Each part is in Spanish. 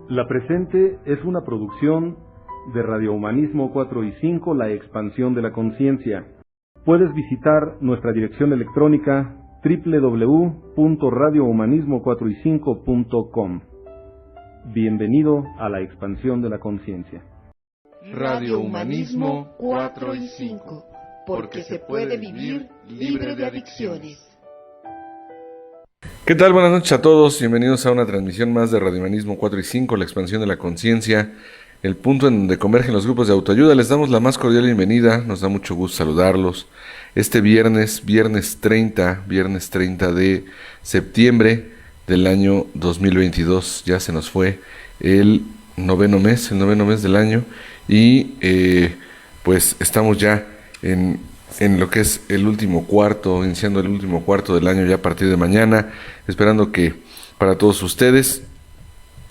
La presente es una producción de Radio Humanismo 4 y 5, La Expansión de la Conciencia. Puedes visitar nuestra dirección electrónica www.radiohumanismo4y5.com. Bienvenido a La Expansión de la Conciencia. Radio Humanismo 4 y 5, porque se puede vivir libre de adicciones. ¿Qué tal? Buenas noches a todos, bienvenidos a una transmisión más de Radio Humanismo 4 y 5, La Expansión de la Conciencia, el punto en donde convergen los grupos de autoayuda. Les damos la más cordial bienvenida, nos da mucho gusto saludarlos. Este viernes 30 de septiembre del año 2022, ya se nos fue el noveno mes del año y pues estamos ya en lo que es el último cuarto, iniciando el último cuarto del año ya a partir de mañana, esperando que para todos ustedes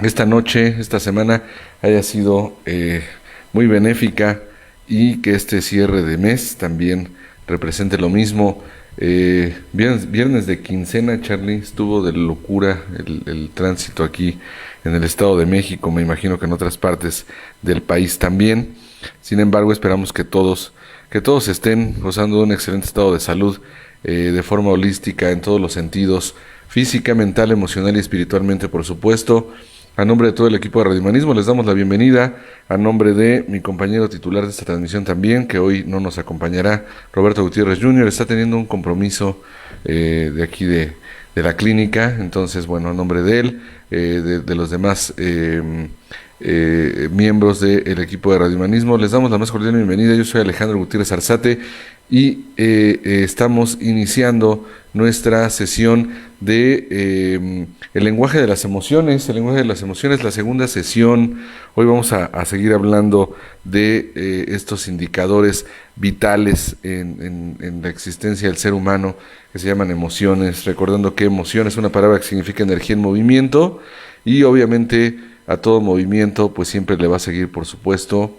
esta noche, esta semana haya sido muy benéfica y que este cierre de mes también represente lo mismo. Viernes de quincena, Charlie, estuvo de locura el tránsito aquí en el Estado de México, me imagino que en otras partes del país también. Sin embargo, esperamos que todos estén gozando de un excelente estado de salud, de forma holística en todos los sentidos, física, mental, emocional y espiritualmente, por supuesto. A nombre de todo el equipo de Radio Humanismo les damos la bienvenida, a nombre de mi compañero titular de esta transmisión también, que hoy no nos acompañará, Roberto Gutiérrez Jr., está teniendo un compromiso de aquí de la clínica. Entonces, bueno, a nombre de él, de los demás miembros del equipo de Radio Humanismo, les damos la más cordial bienvenida. Yo soy Alejandro Gutiérrez Arzate y estamos iniciando nuestra sesión de el lenguaje de las emociones. El lenguaje de las emociones, la segunda sesión. Hoy vamos a seguir hablando de estos indicadores vitales en la existencia del ser humano, que se llaman emociones, recordando que emoción es una palabra que significa energía en movimiento, y obviamente a todo movimiento pues siempre le va a seguir, por supuesto,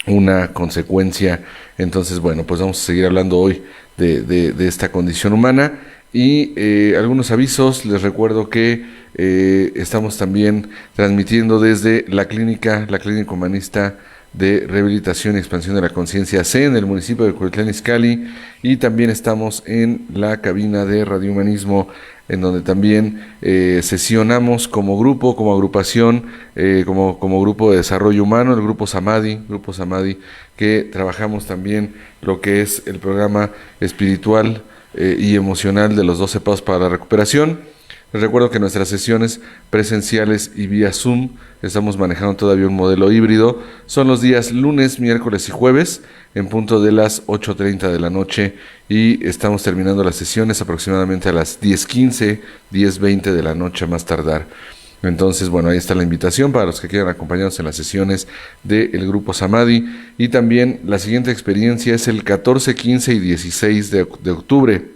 una consecuencia. Entonces, bueno, pues vamos a seguir hablando hoy de esta condición humana. Y algunos avisos. Les recuerdo que estamos también transmitiendo desde la clínica humanista de rehabilitación y expansión de la conciencia C en el municipio de Cuautitlán Izcalli, y también estamos en la cabina de Radio Humanismo, en donde también sesionamos como grupo, como agrupación, como grupo de desarrollo humano, el grupo Samadhi, que trabajamos también lo que es el programa espiritual y emocional de los 12 pasos para la recuperación. Les recuerdo que nuestras sesiones presenciales y vía Zoom, estamos manejando todavía un modelo híbrido, son los días lunes, miércoles y jueves en punto de las 8:30 de la noche, y estamos terminando las sesiones aproximadamente a las 10:15, 10:20 de la noche a más tardar. Entonces, bueno, ahí está la invitación para los que quieran acompañarnos en las sesiones del grupo Samadhi. Y también la siguiente experiencia es el 14, 15 y 16 de octubre.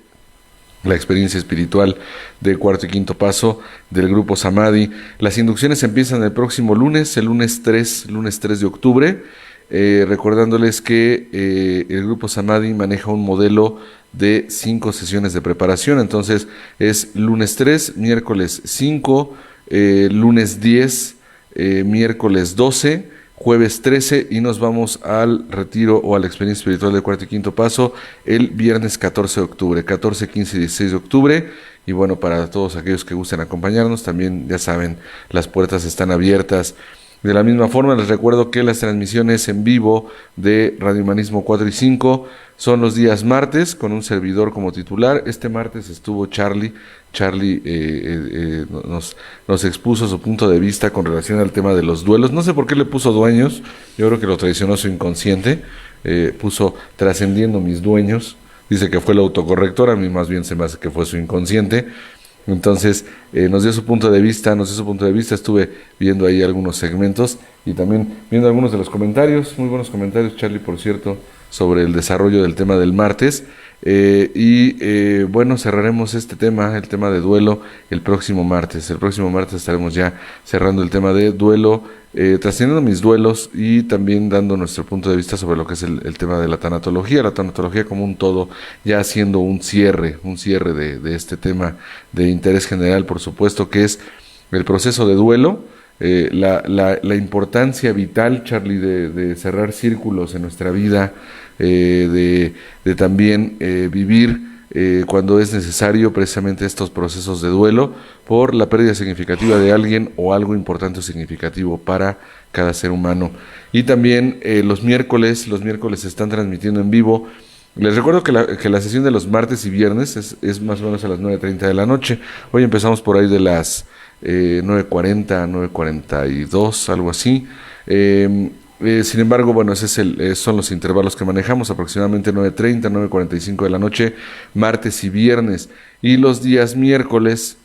La experiencia espiritual de cuarto y quinto paso del grupo Samadhi. Las inducciones empiezan el próximo lunes, el lunes 3 de octubre, recordándoles que el grupo Samadhi maneja un modelo de 5 sesiones de preparación. Entonces es lunes 3, miércoles 5, lunes 10, miércoles 12, jueves 13, y nos vamos al retiro o a la experiencia espiritual de cuarto y quinto paso el viernes 14 de octubre, 14, 15 y 16 de octubre. Y bueno, para todos aquellos que gusten acompañarnos, también ya saben, las puertas están abiertas. De la misma forma, les recuerdo que las transmisiones en vivo de Radio Humanismo 4 y 5 son los días martes, con un servidor como titular. Este martes estuvo Charlie nos expuso su punto de vista con relación al tema de los duelos. No sé por qué le puso dueños, yo creo que lo traicionó su inconsciente, puso trascendiendo mis dueños, dice que fue el autocorrector, a mí más bien se me hace que fue su inconsciente. Entonces nos dio su punto de vista, estuve viendo ahí algunos segmentos y también viendo algunos de los comentarios, muy buenos comentarios, Charlie, por cierto, sobre el desarrollo del tema del martes. Bueno, cerraremos este tema, el tema de duelo, el próximo martes. El próximo martes estaremos ya cerrando el tema de duelo, trascendiendo mis duelos, y también dando nuestro punto de vista sobre lo que es el tema de la tanatología como un todo, ya haciendo un cierre de este tema de interés general, por supuesto, que es el proceso de duelo. la importancia vital, Charlie, de cerrar círculos en nuestra vida, de también vivir cuando es necesario precisamente estos procesos de duelo por la pérdida significativa de alguien o algo importante o significativo para cada ser humano. Y también los miércoles se están transmitiendo en vivo. Les recuerdo que la sesión de los martes y viernes es más o menos a las 9:30 de la noche. Hoy empezamos por ahí de las 9:40, 9:42, algo así. Sin embargo, bueno, son los intervalos que manejamos, aproximadamente 9:30, 9:45 de la noche, martes y viernes. Y los días miércoles,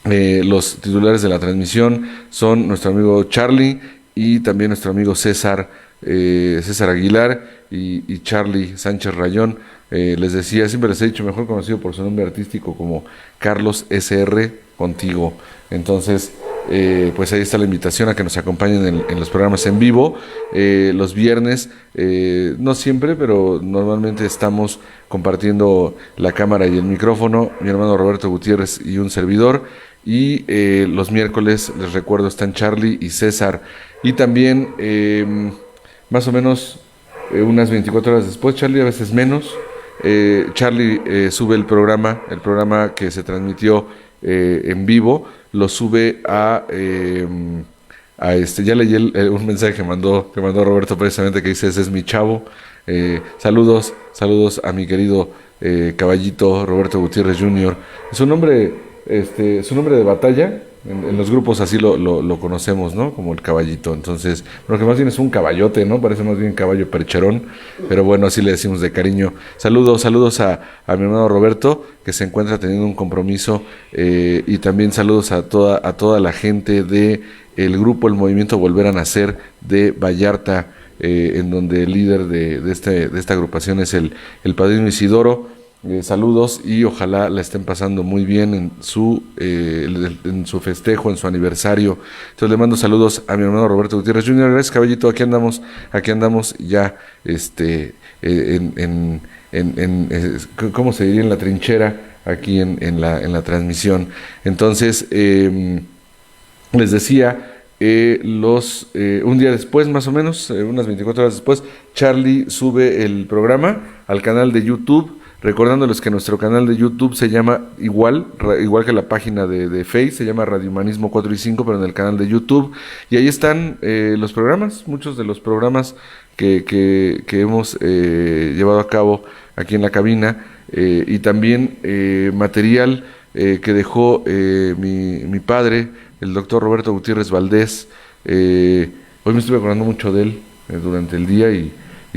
los titulares de la transmisión son nuestro amigo Charlie y también nuestro amigo César Aguilar y Charlie Sánchez Rayón. Les decía, siempre les he dicho, mejor conocido por su nombre artístico como Carlos SR Contigo. Entonces, pues ahí está la invitación a que nos acompañen en los programas en vivo. Los viernes, no siempre, pero normalmente estamos compartiendo la cámara y el micrófono, mi hermano Roberto Gutiérrez y un servidor. Y los miércoles, les recuerdo, están Charlie y César. Y también, más o menos unas 24 horas después, Charlie, a veces menos, Charlie sube el programa que se transmitió en vivo, lo sube a ya leí un mensaje que mandó Roberto precisamente, que dice: ese es mi chavo. Saludos a mi querido caballito Roberto Gutiérrez Jr. Su nombre de batalla, en los grupos así lo conocemos, ¿no? Como el caballito. Entonces, lo que más bien es un caballote, ¿no? Parece más bien caballo percherón, pero bueno, así le decimos de cariño. Saludos a mi hermano Roberto, que se encuentra teniendo un compromiso, y también saludos a toda la gente de el grupo El Movimiento Volver a Nacer de Vallarta, en donde el líder de esta agrupación es el padrino Isidoro. Saludos y ojalá la estén pasando muy bien en su festejo, en su aniversario. Entonces le mando saludos a mi hermano Roberto Gutiérrez Jr. Gracias, caballito, aquí andamos ya ¿cómo se diría? En la trinchera, aquí en la transmisión. Entonces, les decía, un día después, más o menos, unas 24 horas después, Charlie sube el programa al canal de YouTube. Recordándoles que nuestro canal de YouTube se llama igual que la página de Face, se llama Radio Humanismo 4 y 5, pero en el canal de YouTube. Y ahí están los programas, muchos de los programas que hemos llevado a cabo aquí en la cabina, y también material que dejó mi padre, el doctor Roberto Gutiérrez Valdés. Hoy me estuve acordando mucho de él durante el día y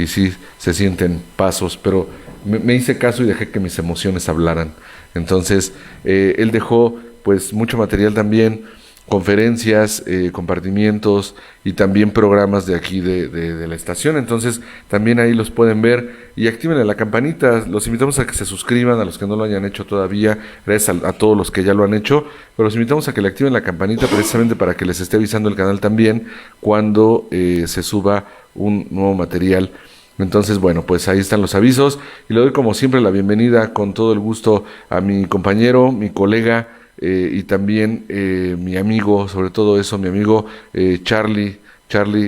sí se sienten pasos, pero me hice caso y dejé que mis emociones hablaran. Entonces, él dejó pues mucho material también, conferencias, compartimientos y también programas de aquí de la estación. Entonces, también ahí los pueden ver y activen la campanita. Los invitamos a que se suscriban, a los que no lo hayan hecho todavía, gracias a todos los que ya lo han hecho, pero los invitamos a que le activen la campanita precisamente para que les esté avisando el canal también cuando se suba un nuevo material. Entonces, bueno, pues ahí están los avisos y le doy como siempre la bienvenida con todo el gusto a mi compañero, mi colega, y también mi amigo, sobre todo eso, mi amigo Charlie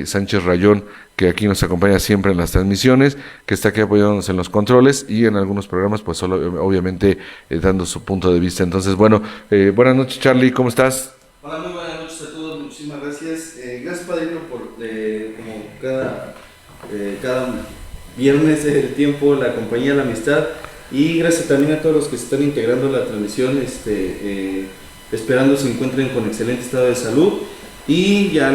Sánchez Rayón, que aquí nos acompaña siempre en las transmisiones, que está aquí apoyándonos en los controles y en algunos programas, pues solo, obviamente dando su punto de vista. Entonces, bueno, buenas noches, Charlie, ¿cómo estás? Hola, muy buenas noches a todos, muchísimas gracias. Gracias, padrino, por como cada viernes el tiempo, la compañía, la amistad, y gracias también a todos los que se están integrando a la transmisión, esperando se encuentren con excelente estado de salud. Y ya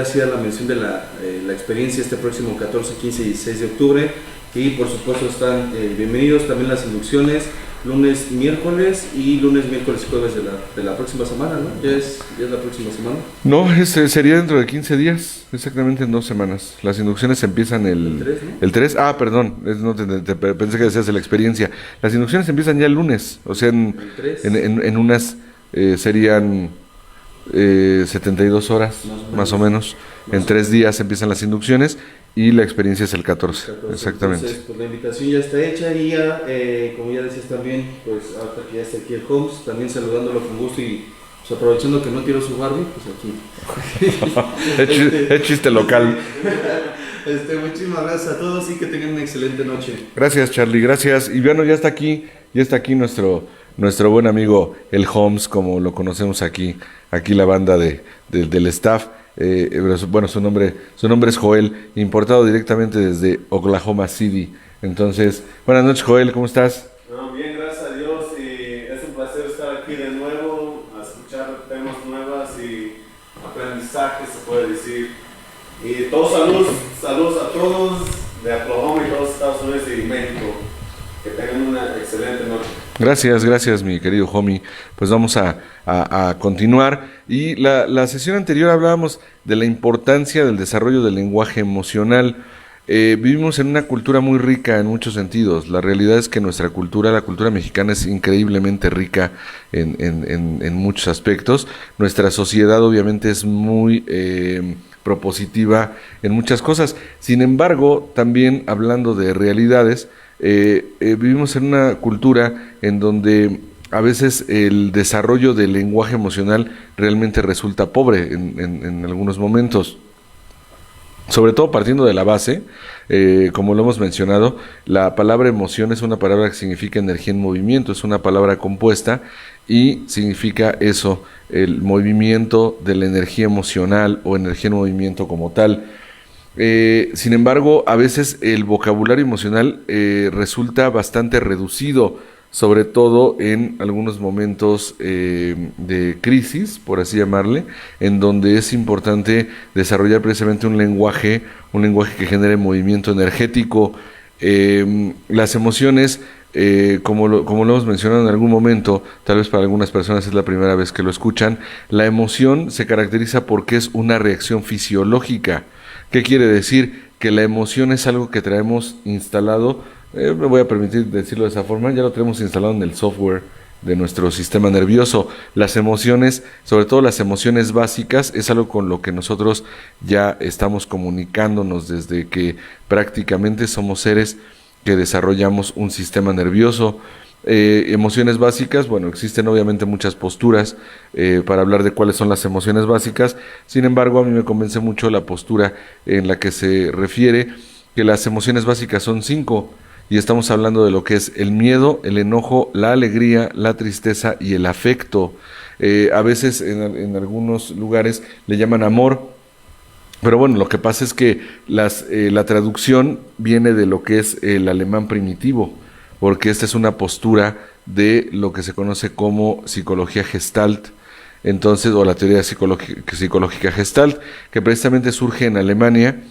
hacía la mención de la experiencia este próximo 14, 15 y 16 de octubre, y por supuesto están bienvenidos también las inducciones lunes, miércoles y jueves de la próxima semana, ¿no? ¿Ya es la próxima semana? No, sería dentro de 15 días, exactamente en 2 semanas. Las inducciones empiezan el 3, ¿no? El 3, perdón, pensé que decías de la experiencia. Las inducciones empiezan ya el lunes, o sea, en unas serían 72 horas, más o menos. En 3 días empiezan las inducciones y la experiencia es el 14, exactamente. Entonces, pues la invitación ya está hecha y ya, como ya decías también, pues ahora que ya está aquí el Holmes, también saludándolo con gusto y pues aprovechando que no tiró su Barbie, pues aquí. Es chiste local. Muchísimas gracias a todos y que tengan una excelente noche. Gracias, Charlie, gracias. Y bueno, ya está aquí nuestro buen amigo el Holmes, como lo conocemos aquí la banda del staff. Bueno, su nombre es Joel, importado directamente desde Oklahoma City. Entonces, buenas noches, Joel, ¿cómo estás? No, bien, gracias a Dios, y es un placer estar aquí de nuevo, a escuchar temas nuevas y aprendizaje, se puede decir. Y todos saludos a todos de Oklahoma y todos Estados Unidos y México. Que tengan una excelente noche. Gracias, mi querido homie. Pues vamos a continuar. Y la sesión anterior hablábamos de la importancia del desarrollo del lenguaje emocional. Vivimos en una cultura muy rica en muchos sentidos. La realidad es que nuestra cultura, la cultura mexicana, es increíblemente rica en muchos aspectos. Nuestra sociedad obviamente es muy propositiva en muchas cosas. Sin embargo, también hablando de realidades, vivimos en una cultura en donde a veces el desarrollo del lenguaje emocional realmente resulta pobre en algunos momentos. Sobre todo partiendo de la base, como lo hemos mencionado, la palabra emoción es una palabra que significa energía en movimiento, es una palabra compuesta y significa eso, el movimiento de la energía emocional o energía en movimiento como tal. Sin embargo, a veces el vocabulario emocional resulta bastante reducido, sobre todo en algunos momentos de crisis, por así llamarle, en donde es importante desarrollar precisamente un lenguaje que genere movimiento energético. Las emociones, como lo hemos mencionado en algún momento, tal vez para algunas personas es la primera vez que lo escuchan, la emoción se caracteriza porque es una reacción fisiológica. ¿Qué quiere decir? Que la emoción es algo que traemos instalado, me voy a permitir decirlo de esa forma, ya lo tenemos instalado en el software de nuestro sistema nervioso. Las emociones, sobre todo las emociones básicas, es algo con lo que nosotros ya estamos comunicándonos desde que prácticamente somos seres que desarrollamos un sistema nervioso. Emociones básicas, bueno, existen obviamente muchas posturas para hablar de cuáles son las emociones básicas. Sin embargo, a mí me convence mucho la postura en la que se refiere que las emociones básicas son 5, y estamos hablando de lo que es el miedo, el enojo, la alegría, la tristeza y el afecto. A veces en algunos lugares le llaman amor, pero bueno, lo que pasa es que la traducción viene de lo que es el alemán primitivo, porque esta es una postura de lo que se conoce como psicología Gestalt, entonces, o la teoría psicológica Gestalt, que precisamente surge en Alemania.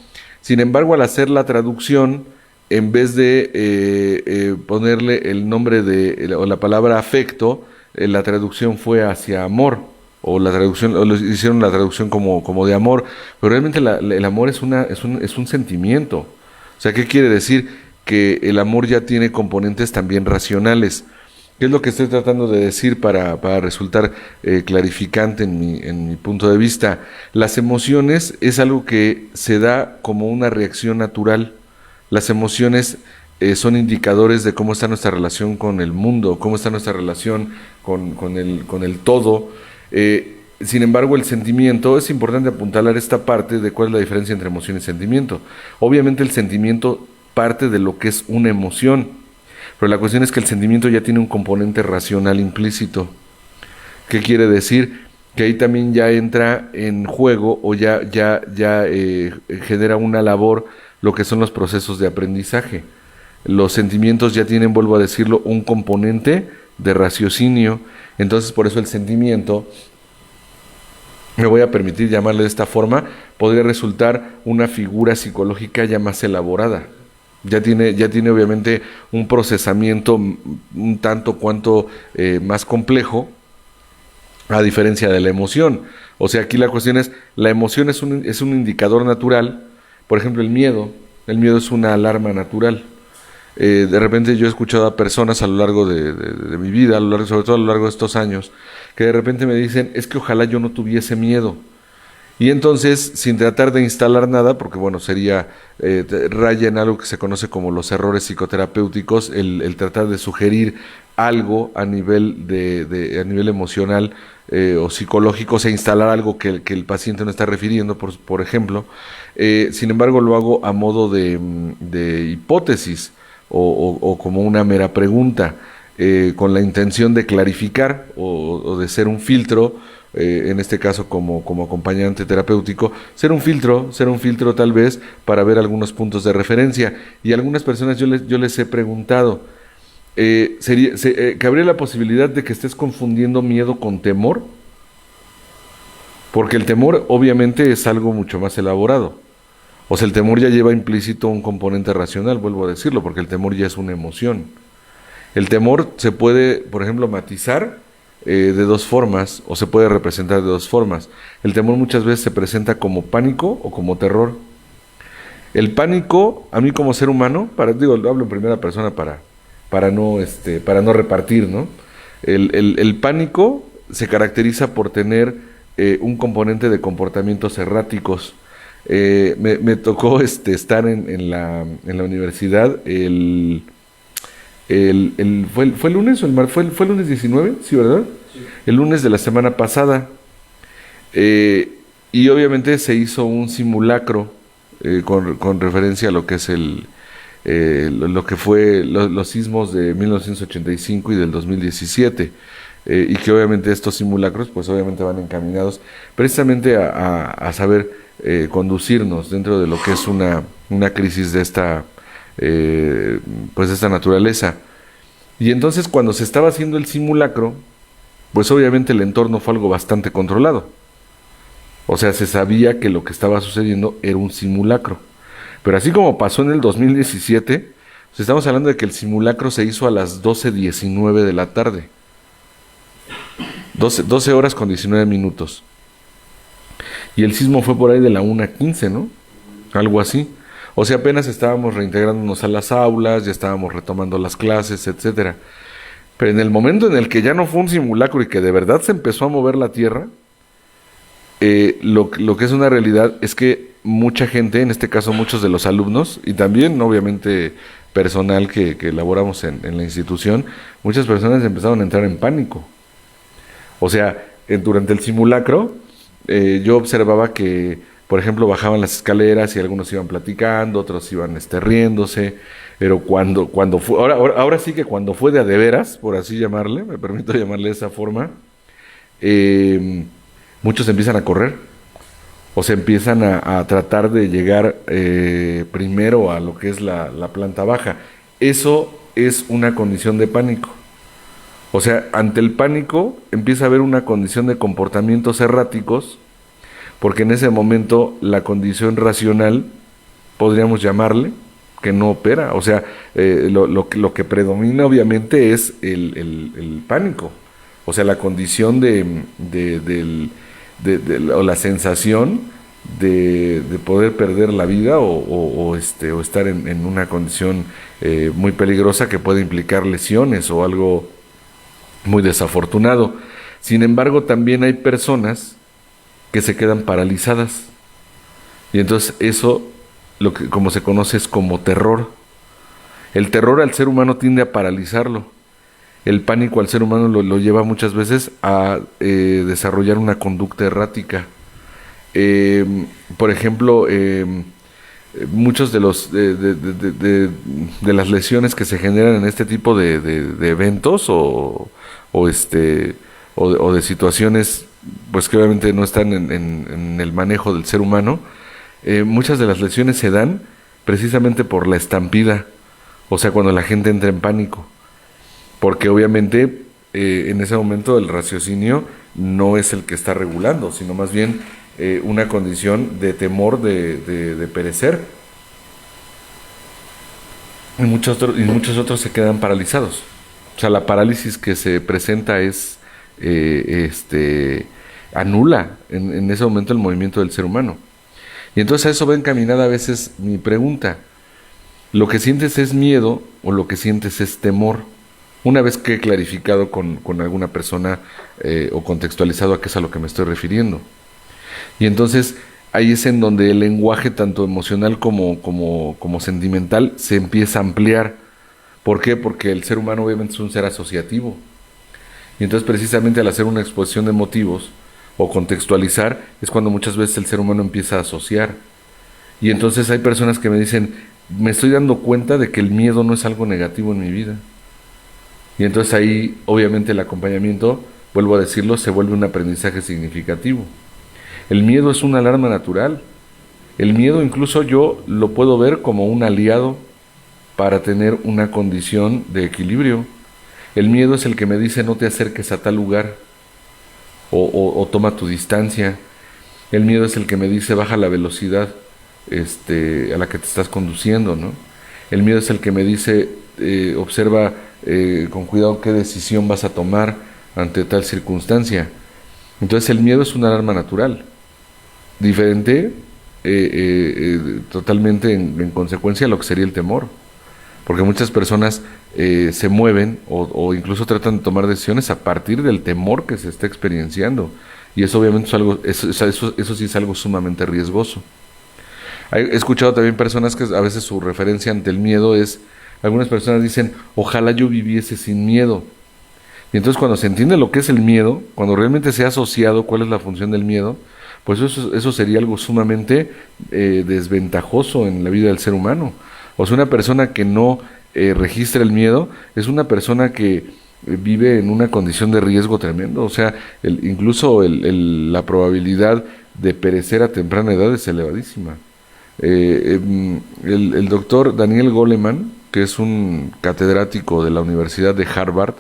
Sin embargo, al hacer la traducción, en vez de ponerle el nombre o la palabra afecto, la traducción fue hacia amor, o hicieron la traducción como de amor, pero realmente el amor es un sentimiento. O sea, ¿qué quiere decir? Que el amor ya tiene componentes también racionales. ¿Qué es lo que estoy tratando de decir para resultar clarificante en mi punto de vista? Las emociones es algo que se da como una reacción natural. Las emociones son indicadores de cómo está nuestra relación con el mundo, cómo está nuestra relación con el todo. Sin embargo, el sentimiento, es importante apuntalar esta parte de cuál es la diferencia entre emoción y sentimiento. Obviamente el sentimiento parte de lo que es una emoción, pero la cuestión es que el sentimiento ya tiene un componente racional implícito. ¿Qué quiere decir? Que ahí también ya entra en juego o ya genera una labor lo que son los procesos de aprendizaje. Los sentimientos ya tienen, vuelvo a decirlo, un componente de raciocinio. Entonces, por eso el sentimiento, me voy a permitir llamarle de esta forma, podría resultar una figura psicológica ya más elaborada. Ya tiene obviamente un procesamiento un tanto cuanto más complejo, a diferencia de la emoción. O sea, aquí la cuestión es, la emoción es un indicador natural. Por ejemplo, el miedo es una alarma natural. De repente yo he escuchado a personas a lo largo de mi vida, sobre todo a lo largo de estos años, que de repente me dicen, es que ojalá yo no tuviese miedo. Y entonces, sin tratar de instalar nada, porque bueno, sería raya en algo que se conoce como los errores psicoterapéuticos, el tratar de sugerir algo a nivel a nivel emocional o psicológico, o sea, instalar algo que el paciente no está refiriendo, por ejemplo. Sin embargo, lo hago a modo de hipótesis o como una mera pregunta, con la intención de clarificar o de ser un filtro, en este caso como acompañante terapéutico, ser un filtro tal vez para ver algunos puntos de referencia. Y a algunas personas yo les he preguntado, ¿cabría la posibilidad de que estés confundiendo miedo con temor? Porque el temor obviamente es algo mucho más elaborado. O sea, el temor ya lleva implícito un componente racional, vuelvo a decirlo, porque el temor ya es una emoción. El temor se puede, por ejemplo, matizar de dos formas, o se puede representar de dos formas. El temor muchas veces se presenta como pánico o como terror. El pánico, a mí como ser humano, hablo en primera persona para no repartir, ¿no? El pánico se caracteriza por tener un componente de comportamientos erráticos. Me tocó estar en la universidad ¿fue el lunes o el martes? ¿Fue el lunes 19? ¿Sí, verdad? Sí. El lunes de la semana pasada. Y obviamente se hizo un simulacro con referencia a lo que es lo que fue los sismos de 1985 y del 2017. Y que obviamente estos simulacros pues obviamente van encaminados precisamente a saber conducirnos dentro de lo que es una crisis de esta pues de esta naturaleza. Y entonces cuando se estaba haciendo el simulacro, pues obviamente el entorno fue algo bastante controlado. O sea, se sabía que lo que estaba sucediendo era un simulacro. Pero así como pasó en el 2017, pues estamos hablando de que el simulacro se hizo a las 12:19 de la tarde. 12 horas con 19 minutos. Y el sismo fue por ahí de la 1:15, ¿no? Algo así. O sea, apenas estábamos reintegrándonos a las aulas, ya estábamos retomando las clases, etcétera. Pero en el momento en el que ya no fue un simulacro y que de verdad se empezó a mover la tierra, lo que es una realidad es que mucha gente, en este caso muchos de los alumnos, y también obviamente personal que elaboramos en la institución, muchas personas empezaron a entrar en pánico. O sea, durante el simulacro, yo observaba que por ejemplo, bajaban las escaleras y algunos iban platicando, otros iban riéndose, pero cuando fue, ahora sí que cuando fue de a de veras, por así llamarle, me permito llamarle de esa forma, muchos empiezan a correr, o se empiezan a tratar de llegar primero a lo que es la planta baja. Eso es una condición de pánico. O sea, ante el pánico empieza a haber una condición de comportamientos erráticos, porque en ese momento la condición racional, podríamos llamarle, que no opera. O sea, lo que predomina obviamente es el pánico. O sea, la condición o la sensación de poder perder la vida o estar en una condición muy peligrosa que puede implicar lesiones o algo muy desafortunado. Sin embargo, también hay personas que se quedan paralizadas. Y entonces eso, como se conoce, es como terror. El terror al ser humano tiende a paralizarlo. El pánico al ser humano lo lleva muchas veces a desarrollar una conducta errática. Por ejemplo, muchos de las lesiones que se generan en este tipo de eventos o de situaciones pues que obviamente no están en el manejo del ser humano, muchas de las lesiones se dan precisamente por la estampida, o sea, cuando la gente entra en pánico, porque obviamente en ese momento el raciocinio no es el que está regulando, sino más bien una condición de temor de perecer, y muchos otros se quedan paralizados. O sea, la parálisis que se presenta es anula en ese momento el movimiento del ser humano. Y entonces a eso va encaminada a veces mi pregunta: ¿lo que sientes es miedo o lo que sientes es temor? Una vez que he clarificado con alguna persona o contextualizado a qué es a lo que me estoy refiriendo. Y entonces ahí es en donde el lenguaje tanto emocional como sentimental se empieza a ampliar, ¿Por qué? Porque el ser humano obviamente es un ser asociativo. Y entonces precisamente al hacer una exposición de motivos o contextualizar es cuando muchas veces el ser humano empieza a asociar. Y entonces hay personas que me dicen, me estoy dando cuenta de que el miedo no es algo negativo en mi vida. Y entonces ahí obviamente el acompañamiento, vuelvo a decirlo, se vuelve un aprendizaje significativo. El miedo es una alarma natural. El miedo incluso yo lo puedo ver como un aliado para tener una condición de equilibrio. El miedo es el que me dice no te acerques a tal lugar o toma tu distancia. El miedo es el que me dice baja la velocidad a la que te estás conduciendo, ¿no? El miedo es el que me dice observa con cuidado qué decisión vas a tomar ante tal circunstancia. Entonces el miedo es una alarma natural, diferente totalmente en consecuencia a lo que sería el temor, porque muchas personas se mueven o incluso tratan de tomar decisiones a partir del temor que se está experienciando, y eso obviamente es algo, eso sí es algo sumamente riesgoso. He escuchado también personas que a veces su referencia ante el miedo es, algunas personas dicen, ojalá yo viviese sin miedo. Y entonces cuando se entiende lo que es el miedo, cuando realmente se ha asociado cuál es la función del miedo, pues eso sería algo sumamente desventajoso en la vida del ser humano. O sea, una persona que no registra el miedo es una persona que vive en una condición de riesgo tremendo. O sea, incluso la probabilidad de perecer a temprana edad es elevadísima. El doctor Daniel Goleman, que es un catedrático de la Universidad de Harvard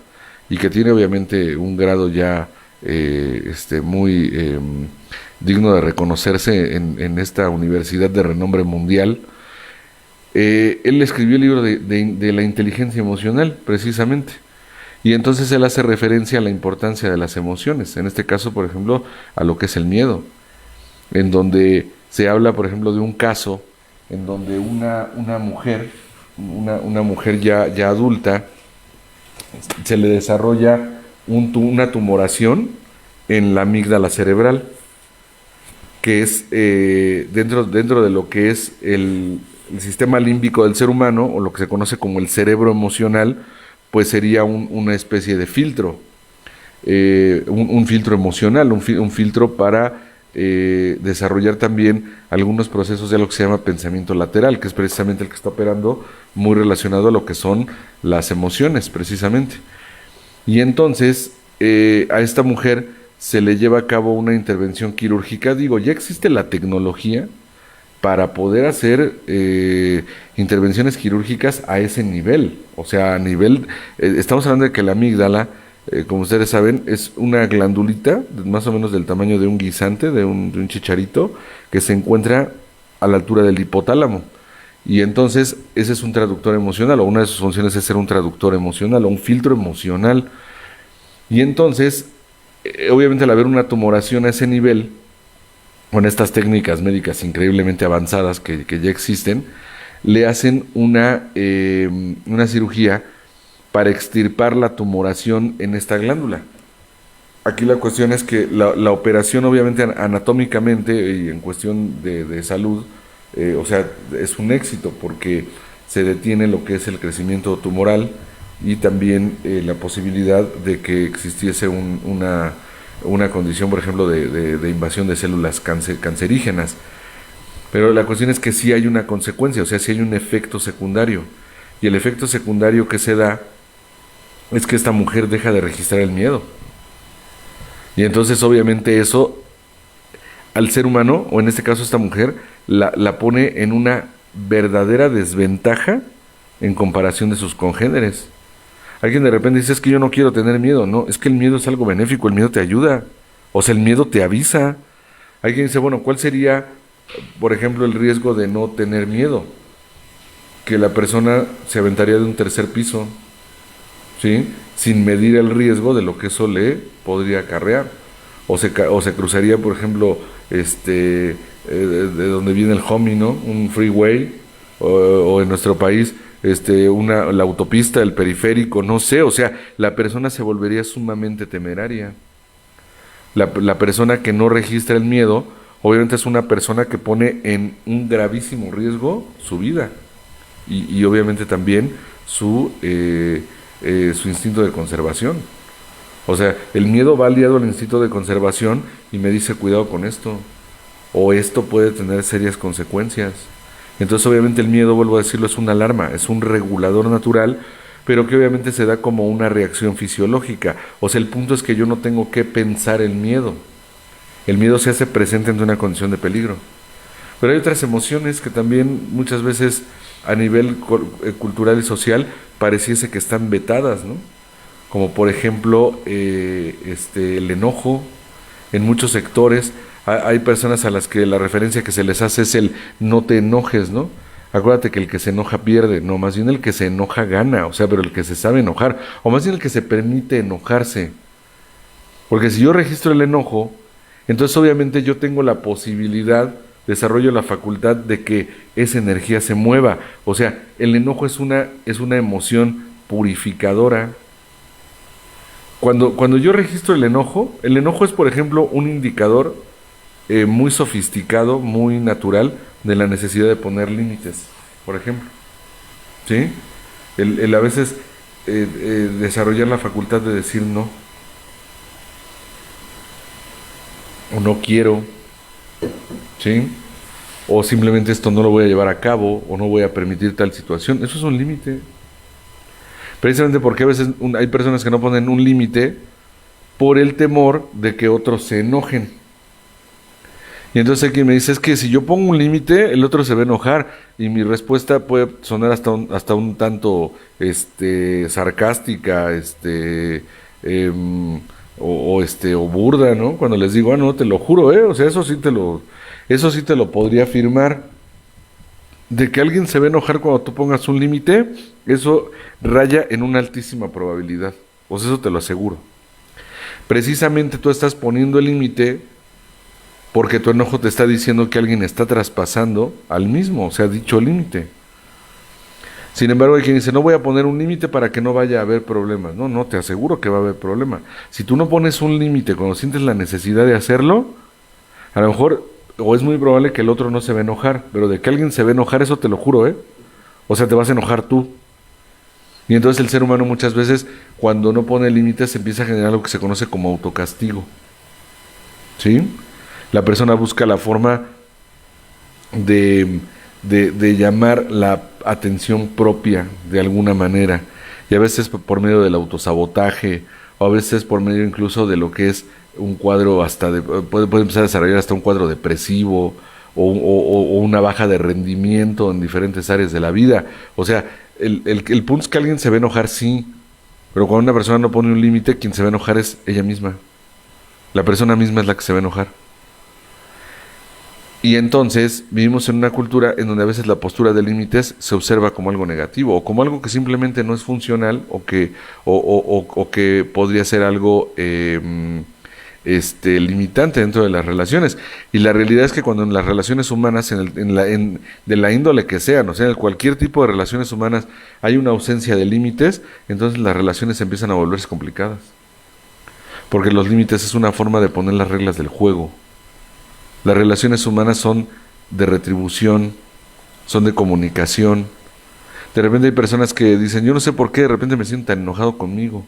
y que tiene obviamente un grado ya muy digno de reconocerse en esta universidad de renombre mundial, él escribió el libro de la inteligencia emocional, precisamente. Y entonces él hace referencia a la importancia de las emociones, en este caso, por ejemplo, a lo que es el miedo, en donde se habla, por ejemplo, de un caso en donde una mujer ya adulta, se le desarrolla una tumoración en la amígdala cerebral, que es dentro de lo que es el sistema límbico del ser humano, o lo que se conoce como el cerebro emocional, pues sería una especie de filtro, un filtro emocional, un filtro para desarrollar también algunos procesos de lo que se llama pensamiento lateral, que es precisamente el que está operando muy relacionado a lo que son las emociones, precisamente. Y entonces a esta mujer se le lleva a cabo una intervención quirúrgica. Digo, ya existe la tecnología para poder hacer intervenciones quirúrgicas a ese nivel, o sea, a nivel, estamos hablando de que la amígdala, como ustedes saben, es una glandulita más o menos del tamaño de un guisante, de un chicharito, que se encuentra a la altura del hipotálamo. Y entonces ese es un traductor emocional, o una de sus funciones es ser un traductor emocional, o un filtro emocional. Y entonces, obviamente al haber una tumoración a ese nivel, con estas técnicas médicas increíblemente avanzadas que ya existen, le hacen una cirugía para extirpar la tumoración en esta glándula. Aquí la cuestión es que la operación, obviamente anatómicamente y en cuestión de salud, o sea, es un éxito porque se detiene lo que es el crecimiento tumoral y también la posibilidad de que existiese una condición, por ejemplo, de invasión de células cancerígenas. Pero la cuestión es que sí hay una consecuencia, o sea, sí hay un efecto secundario. Y el efecto secundario que se da es que esta mujer deja de registrar el miedo. Y entonces obviamente eso al ser humano, o en este caso esta mujer, la pone en una verdadera desventaja en comparación de sus congéneres. Alguien de repente dice, es que yo no quiero tener miedo. No, es que el miedo es algo benéfico, el miedo te ayuda. O sea, el miedo te avisa. Alguien dice, bueno, ¿cuál sería, por ejemplo, el riesgo de no tener miedo? Que la persona se aventaría de un tercer piso, ¿sí? Sin medir el riesgo de lo que eso le podría acarrear. O se cruzaría, por ejemplo, de donde viene el homie, ¿no? Un freeway, o en nuestro país, la autopista, el periférico, no sé, o sea, la persona se volvería sumamente temeraria. La persona que no registra el miedo, obviamente es una persona que pone en un gravísimo riesgo su vida y obviamente también su instinto de conservación. O sea, el miedo va aliado al instinto de conservación y me dice cuidado con esto, o esto puede tener serias consecuencias. Entonces obviamente el miedo, vuelvo a decirlo, es una alarma, es un regulador natural, pero que obviamente se da como una reacción fisiológica. O sea, el punto es que yo no tengo que pensar el miedo se hace presente ante una condición de peligro. Pero hay otras emociones que también muchas veces a nivel cultural y social pareciese que están vetadas, ¿no? Como por ejemplo el enojo. En muchos sectores hay personas a las que la referencia que se les hace es el no te enojes, ¿no? Acuérdate que el que se enoja pierde, no, más bien el que se enoja gana, o sea, pero el que se sabe enojar, o más bien el que se permite enojarse. Porque si yo registro el enojo, entonces obviamente yo tengo la posibilidad, desarrollo la facultad de que esa energía se mueva. O sea, el enojo es una emoción purificadora. Cuando yo registro el enojo es, por ejemplo, un indicador muy sofisticado, muy natural, de la necesidad de poner límites, por ejemplo. ¿Sí? El a veces desarrollar la facultad de decir no, o no quiero, ¿sí? O simplemente esto no lo voy a llevar a cabo, o no voy a permitir tal situación. Eso es un límite. Precisamente porque a veces hay personas que no ponen un límite por el temor de que otros se enojen. Y entonces hay quien me dice, es que si yo pongo un límite, el otro se va a enojar. Y mi respuesta puede sonar hasta un tanto sarcástica, o burda, ¿no? Cuando les digo, no, te lo juro, o sea, eso sí te lo podría afirmar. De que alguien se va a enojar cuando tú pongas un límite, eso raya en una altísima probabilidad. O sea, eso te lo aseguro. Precisamente tú estás poniendo el límite porque tu enojo te está diciendo que alguien está traspasando al mismo, o sea, dicho límite. Sin embargo, hay quien dice, no voy a poner un límite para que no vaya a haber problemas. No, te aseguro que va a haber problema. Si tú no pones un límite cuando sientes la necesidad de hacerlo, a lo mejor, o es muy probable que el otro no se va a enojar, pero de que alguien se va a enojar, eso te lo juro, O sea, te vas a enojar tú. Y entonces el ser humano muchas veces, cuando no pone límites, empieza a generar lo que se conoce como autocastigo. ¿Sí? La persona busca la forma de llamar la atención propia de alguna manera, y a veces por medio del autosabotaje, o a veces por medio incluso de lo que es un cuadro puede empezar a desarrollar hasta un cuadro depresivo, o una baja de rendimiento en diferentes áreas de la vida. O sea, el punto es que alguien se va a enojar, sí, pero cuando una persona no pone un límite, quien se va a enojar es ella misma. La persona misma es la que se va a enojar. Y entonces vivimos en una cultura en donde a veces la postura de límites se observa como algo negativo, o como algo que simplemente no es funcional, o que podría ser algo limitante dentro de las relaciones. Y la realidad es que cuando en las relaciones humanas, de la índole que sean, o sea, en cualquier tipo de relaciones humanas, hay una ausencia de límites, entonces las relaciones empiezan a volverse complicadas. Porque los límites es una forma de poner las reglas del juego. Las relaciones humanas son de retribución, son de comunicación. De repente hay personas que dicen, yo no sé por qué de repente me siento tan enojado conmigo.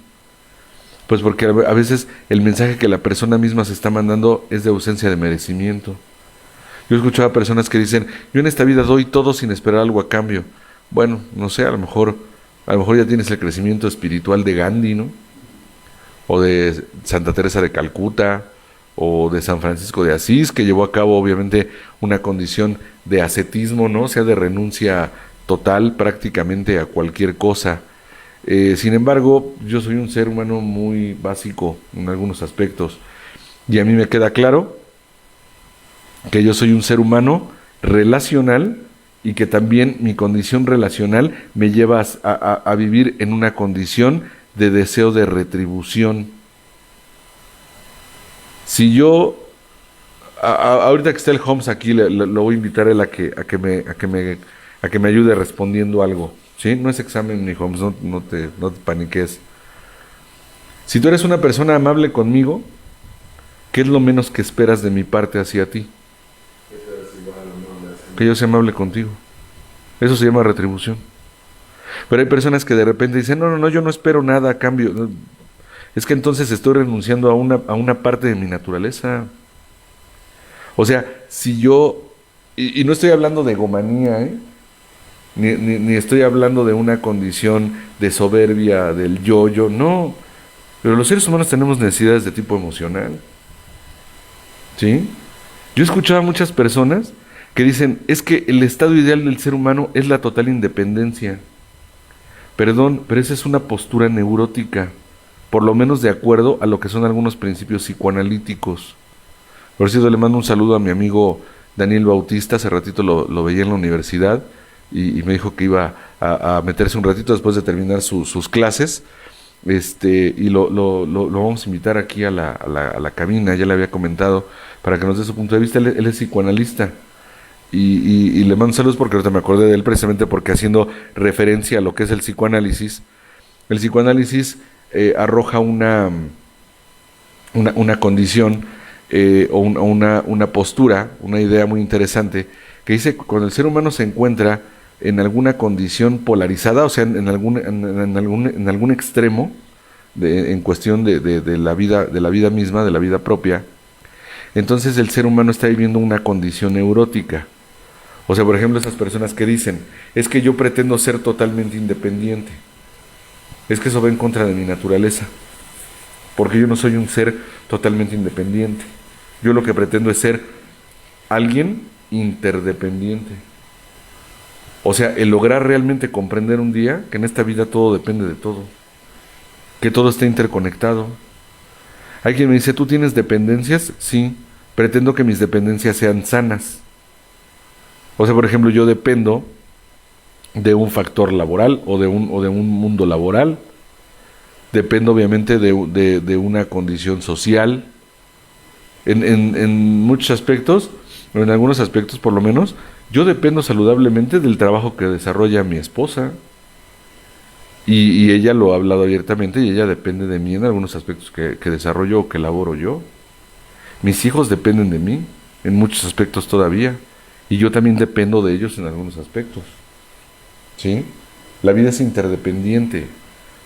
Pues porque a veces el mensaje que la persona misma se está mandando es de ausencia de merecimiento. Yo he escuchado a personas que dicen, yo en esta vida doy todo sin esperar algo a cambio. Bueno, no sé, a lo mejor ya tienes el crecimiento espiritual de Gandhi, ¿no? O de Santa Teresa de Calcuta, o de San Francisco de Asís, que llevó a cabo obviamente una condición de ascetismo, ¿no? O sea, de renuncia total prácticamente a cualquier cosa. Sin embargo, yo soy un ser humano muy básico en algunos aspectos, y a mí me queda claro que yo soy un ser humano relacional, y que también mi condición relacional me lleva a vivir en una condición de deseo de retribución. Si yo, ahorita que está el Holmes aquí, lo voy a invitar a él a que me ayude respondiendo algo, ¿sí? No es examen ni Holmes, no te paniques. Si tú eres una persona amable conmigo, ¿qué es lo menos que esperas de mi parte hacia ti? Que yo sea amable contigo. Eso se llama retribución. Pero hay personas que de repente dicen, no, yo no espero nada a cambio. No, es que entonces estoy renunciando a una parte de mi naturaleza. O sea, si yo, y no estoy hablando de egomanía, ni estoy hablando de una condición de soberbia, del yo, no. Pero los seres humanos tenemos necesidades de tipo emocional. ¿Sí? Yo he escuchado a muchas personas que dicen, es que el estado ideal del ser humano es la total independencia. Perdón, pero esa es una postura neurótica, por lo menos de acuerdo a lo que son algunos principios psicoanalíticos. Por cierto, le mando un saludo a mi amigo Daniel Bautista, hace ratito lo veía en la universidad y me dijo que iba a meterse un ratito después de terminar sus clases, y lo vamos a invitar aquí a la cabina, ya le había comentado, para que nos dé su punto de vista. Él es psicoanalista. Y le mando saludos porque ahorita me acordé de él precisamente porque haciendo referencia a lo que es el psicoanálisis arroja una condición o una postura, una idea muy interesante que dice que cuando el ser humano se encuentra en alguna condición polarizada, o sea, en algún extremo en cuestión de la vida misma, de la vida propia, entonces el ser humano está viviendo una condición neurótica. O sea, por ejemplo, esas personas que dicen, es que yo pretendo ser totalmente independiente. Es que eso va en contra de mi naturaleza. Porque yo no soy un ser totalmente independiente. Yo lo que pretendo es ser alguien interdependiente. O sea, el lograr realmente comprender un día que en esta vida todo depende de todo. Que todo está interconectado. Hay quien me dice, ¿tú tienes dependencias? Sí, pretendo que mis dependencias sean sanas. O sea, por ejemplo, yo dependo de un factor laboral o de un mundo laboral. Dependo obviamente de una condición social. En muchos aspectos, o en algunos aspectos por lo menos, yo dependo saludablemente del trabajo que desarrolla mi esposa. Y ella lo ha hablado abiertamente y ella depende de mí en algunos aspectos que desarrollo o que elaboro yo. Mis hijos dependen de mí en muchos aspectos todavía. Y yo también dependo de ellos en algunos aspectos. ¿Sí? La vida es interdependiente.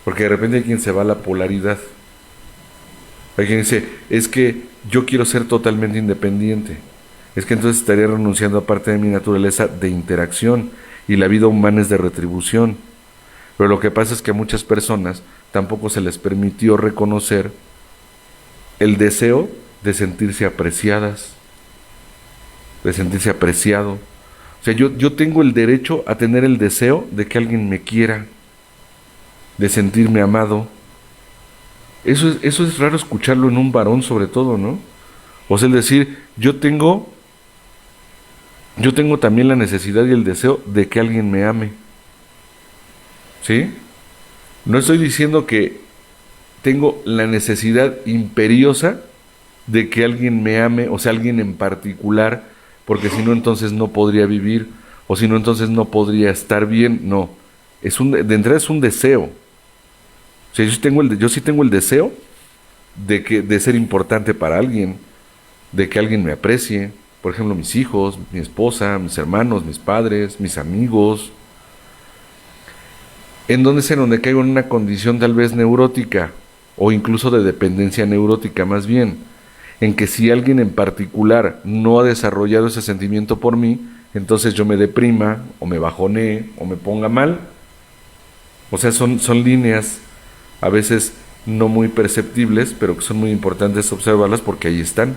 Porque de repente hay quien se va a la polaridad. Hay quien dice, es que yo quiero ser totalmente independiente. Es que entonces estaría renunciando a parte de mi naturaleza de interacción. Y la vida humana es de retribución. Pero lo que pasa es que a muchas personas tampoco se les permitió reconocer el deseo de sentirse apreciadas, de sentirse apreciado. O sea, yo tengo el derecho a tener el deseo de que alguien me quiera, de sentirme amado. Eso es raro escucharlo en un varón sobre todo, ¿no? O sea, es decir, yo tengo también la necesidad y el deseo de que alguien me ame. ¿Sí? No estoy diciendo que tengo la necesidad imperiosa de que alguien me ame, o sea, alguien en particular, porque si no entonces no podría vivir, o si no entonces no podría estar bien. No, de entrada es un deseo. O sea, yo sí tengo el deseo de ser importante para alguien, de que alguien me aprecie, por ejemplo, mis hijos, mi esposa, mis hermanos, mis padres, mis amigos. ¿En dónde es en donde caigo en una condición tal vez neurótica, o incluso de dependencia neurótica más bien? En que si alguien en particular no ha desarrollado ese sentimiento por mí, entonces yo me deprima, o me bajonee, o me ponga mal. O sea, son líneas a veces no muy perceptibles, pero que son muy importantes observarlas porque ahí están.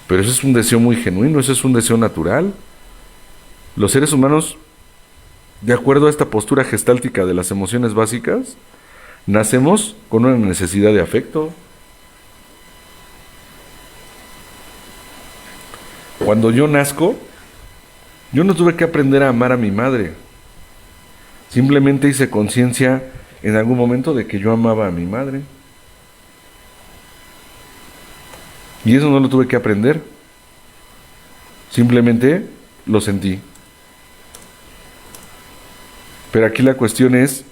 Pero eso es un deseo muy genuino, eso es un deseo natural. Los seres humanos, de acuerdo a esta postura gestáltica de las emociones básicas, nacemos con una necesidad de afecto. Cuando yo nazco, yo no tuve que aprender a amar a mi madre. Simplemente hice conciencia en algún momento de que yo amaba a mi madre. Y eso no lo tuve que aprender. Simplemente lo sentí. Pero aquí la cuestión es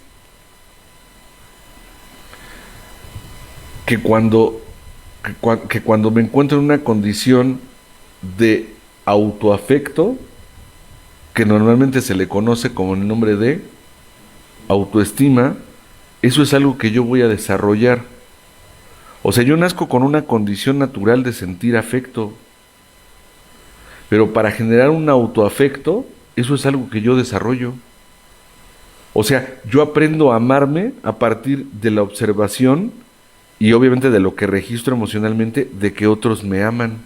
que cuando me encuentro en una condición de autoafecto, que normalmente se le conoce como el nombre de autoestima, eso es algo que yo voy a desarrollar. O sea, yo nazco con una condición natural de sentir afecto, pero para generar un autoafecto, eso es algo que yo desarrollo. O sea, yo aprendo a amarme a partir de la observación y obviamente de lo que registro emocionalmente de que otros me aman.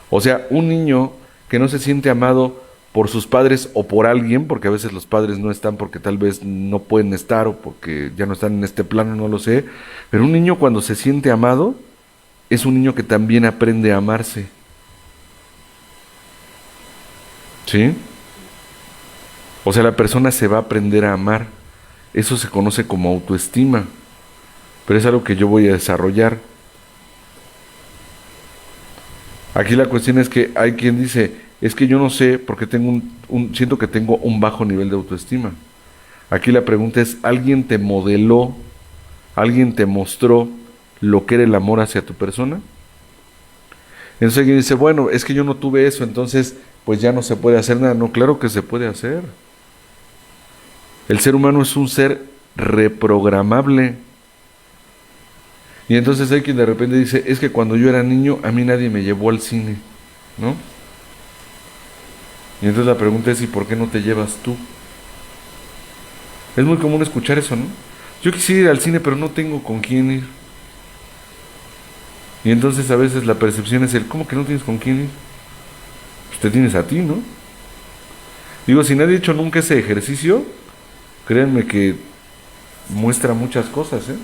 O sea, un niño que no se siente amado por sus padres o por alguien, porque a veces los padres no están porque tal vez no pueden estar o porque ya no están en este plano, no lo sé, pero un niño cuando se siente amado es un niño que también aprende a amarse. ¿Sí? O sea, la persona se va a aprender a amar. Eso se conoce como autoestima, pero es algo que yo voy a desarrollar. Aquí la cuestión es que hay quien dice, es que yo no sé porque tengo siento que tengo un bajo nivel de autoestima. Aquí la pregunta es, ¿alguien te modeló, alguien te mostró lo que era el amor hacia tu persona? Entonces alguien dice, bueno, es que yo no tuve eso, entonces pues ya no se puede hacer nada. No, claro que se puede hacer. El ser humano es un ser reprogramable. Y entonces hay quien de repente dice, es que cuando yo era niño a mí nadie me llevó al cine, ¿no? Y entonces la pregunta es, ¿y por qué no te llevas tú? Es muy común escuchar eso, ¿no? Yo quisiera ir al cine, pero no tengo con quién ir. Y entonces a veces la percepción es ¿cómo que no tienes con quién ir? Pues te tienes a ti, ¿no? Digo, si nadie ha hecho nunca ese ejercicio, créanme que muestra muchas cosas, ¿eh?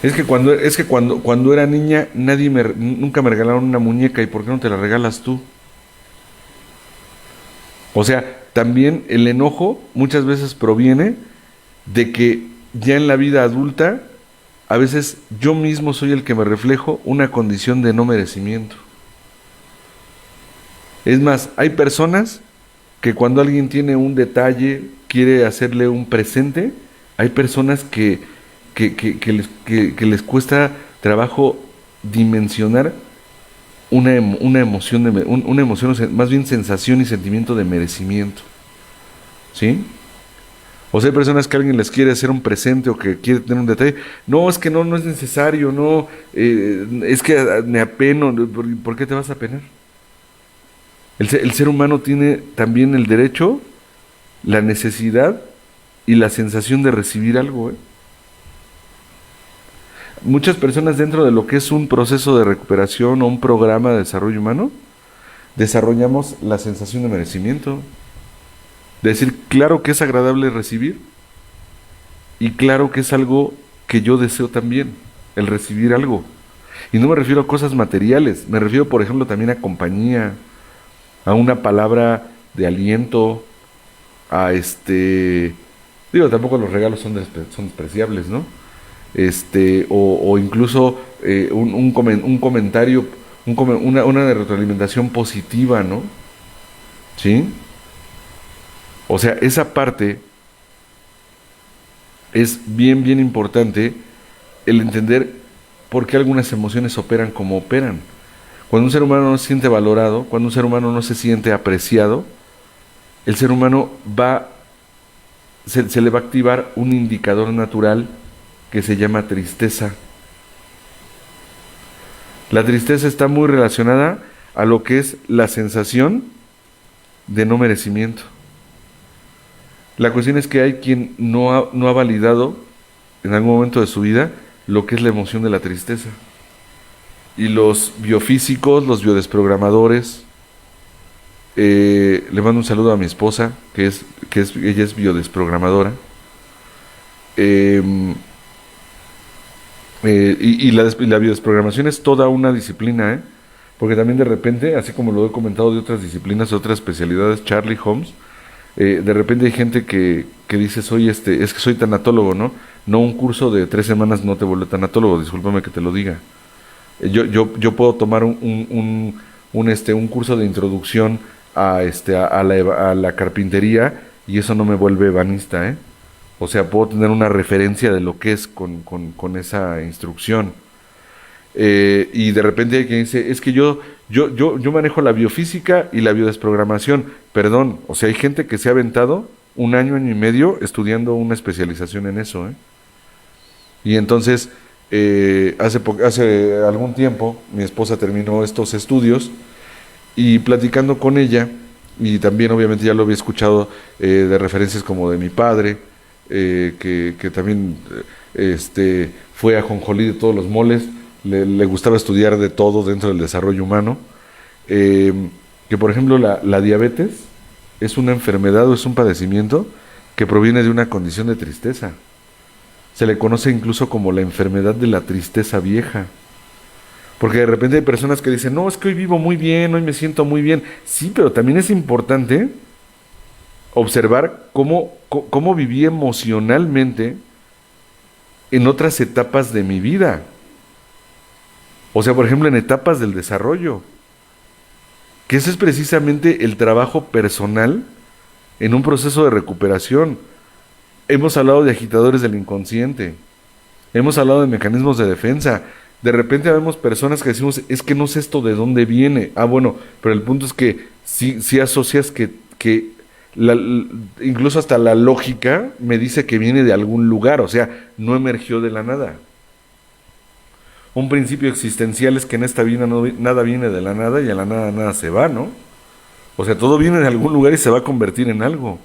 Es que cuando era niña nunca me regalaron una muñeca, ¿y por qué no te la regalas tú? O sea, también el enojo muchas veces proviene de que ya en la vida adulta a veces yo mismo soy el que me reflejo una condición de no merecimiento. Es más, hay personas que cuando alguien tiene un detalle, quiere hacerle un presente, hay personas que les cuesta trabajo dimensionar una emoción, una emoción, más bien sensación y sentimiento de merecimiento. ¿Sí? O sea, hay personas que alguien les quiere hacer un presente o que quiere tener un detalle. No, es que no es necesario, no, es que me apeno. ¿Por qué te vas a apenar? El ser humano tiene también el derecho, la necesidad y la sensación de recibir algo, ¿eh? Muchas personas dentro de lo que es un proceso de recuperación o un programa de desarrollo humano, desarrollamos la sensación de merecimiento. De decir, claro que es agradable recibir y claro que es algo que yo deseo también, el recibir algo. Y no me refiero a cosas materiales, me refiero por ejemplo también a compañía, a una palabra de aliento, a digo, tampoco los regalos son despreciables, ¿no? O incluso un comentario, una retroalimentación positiva, ¿no? ¿Sí? O sea, esa parte es bien importante, el entender por qué algunas emociones operan como operan. Cuando un ser humano no se siente valorado, cuando un ser humano no se siente apreciado, el ser humano se le va a activar un indicador natural que se llama tristeza. La tristeza está muy relacionada a lo que es la sensación de no merecimiento. La cuestión es que hay quien no ha validado en algún momento de su vida lo que es la emoción de la tristeza. Y los biofísicos, los biodesprogramadores, le mando un saludo a mi esposa, ella es biodesprogramadora, y la biodesprogramación es toda una disciplina, ¿eh? Porque también de repente, así como lo he comentado de otras disciplinas, de otras especialidades, Charlie Holmes, de repente hay gente que dice, es que soy tanatólogo, ¿no? No, un curso de 3 semanas no te vuelve tanatólogo, discúlpame que te lo diga. Yo puedo tomar un curso de introducción a la carpintería y eso no me vuelve ebanista, ¿eh? O sea, puedo tener una referencia de lo que es con esa instrucción. Y de repente hay quien dice, es que yo manejo la biofísica y la biodesprogramación. Perdón, o sea, hay gente que se ha aventado un año y medio estudiando una especialización en eso, ¿eh? Y entonces, hace algún tiempo, mi esposa terminó estos estudios y platicando con ella, y también obviamente ya lo había escuchado de referencias como de mi padre, que también fue ajonjolí de todos los moles, le gustaba estudiar de todo dentro del desarrollo humano, que por ejemplo la diabetes es una enfermedad o es un padecimiento que proviene de una condición de tristeza. Se le conoce incluso como la enfermedad de la tristeza vieja. Porque de repente hay personas que dicen, no, es que hoy vivo muy bien, hoy me siento muy bien. Sí, pero también es importante observar cómo viví emocionalmente en otras etapas de mi vida. O sea, por ejemplo, en etapas del desarrollo. Que ese es precisamente el trabajo personal en un proceso de recuperación. Hemos hablado de agitadores del inconsciente. Hemos hablado de mecanismos de defensa. De repente vemos personas que decimos, es que no sé esto de dónde viene. Ah, bueno, pero el punto es que sí asocias que incluso hasta la lógica me dice que viene de algún lugar, o sea, no emergió de la nada. Un principio existencial es que en esta vida nada viene de la nada y a la nada nada se va, ¿no? O sea, todo viene de algún lugar y se va a convertir en algo.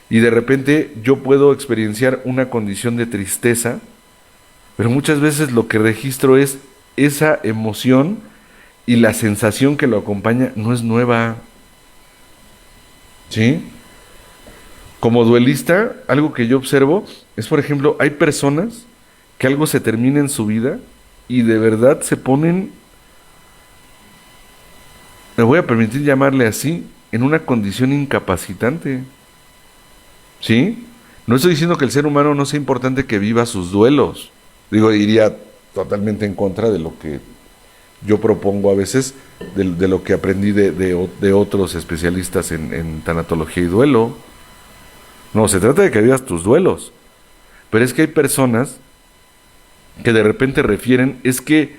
Y de repente yo puedo experienciar una condición de tristeza, pero muchas veces lo que registro es esa emoción y la sensación que lo acompaña no es nueva. ¿Sí? Como duelista, algo que yo observo es, por ejemplo, hay personas que algo se termina en su vida y de verdad se ponen, me voy a permitir llamarle así, en una condición incapacitante. ¿Sí? No estoy diciendo que el ser humano no sea importante que viva sus duelos. Digo, iría totalmente en contra de lo que yo propongo a veces, de lo que aprendí de otros especialistas en tanatología y duelo. No, se trata de que vivas tus duelos. Pero es que hay personas que de repente refieren, es que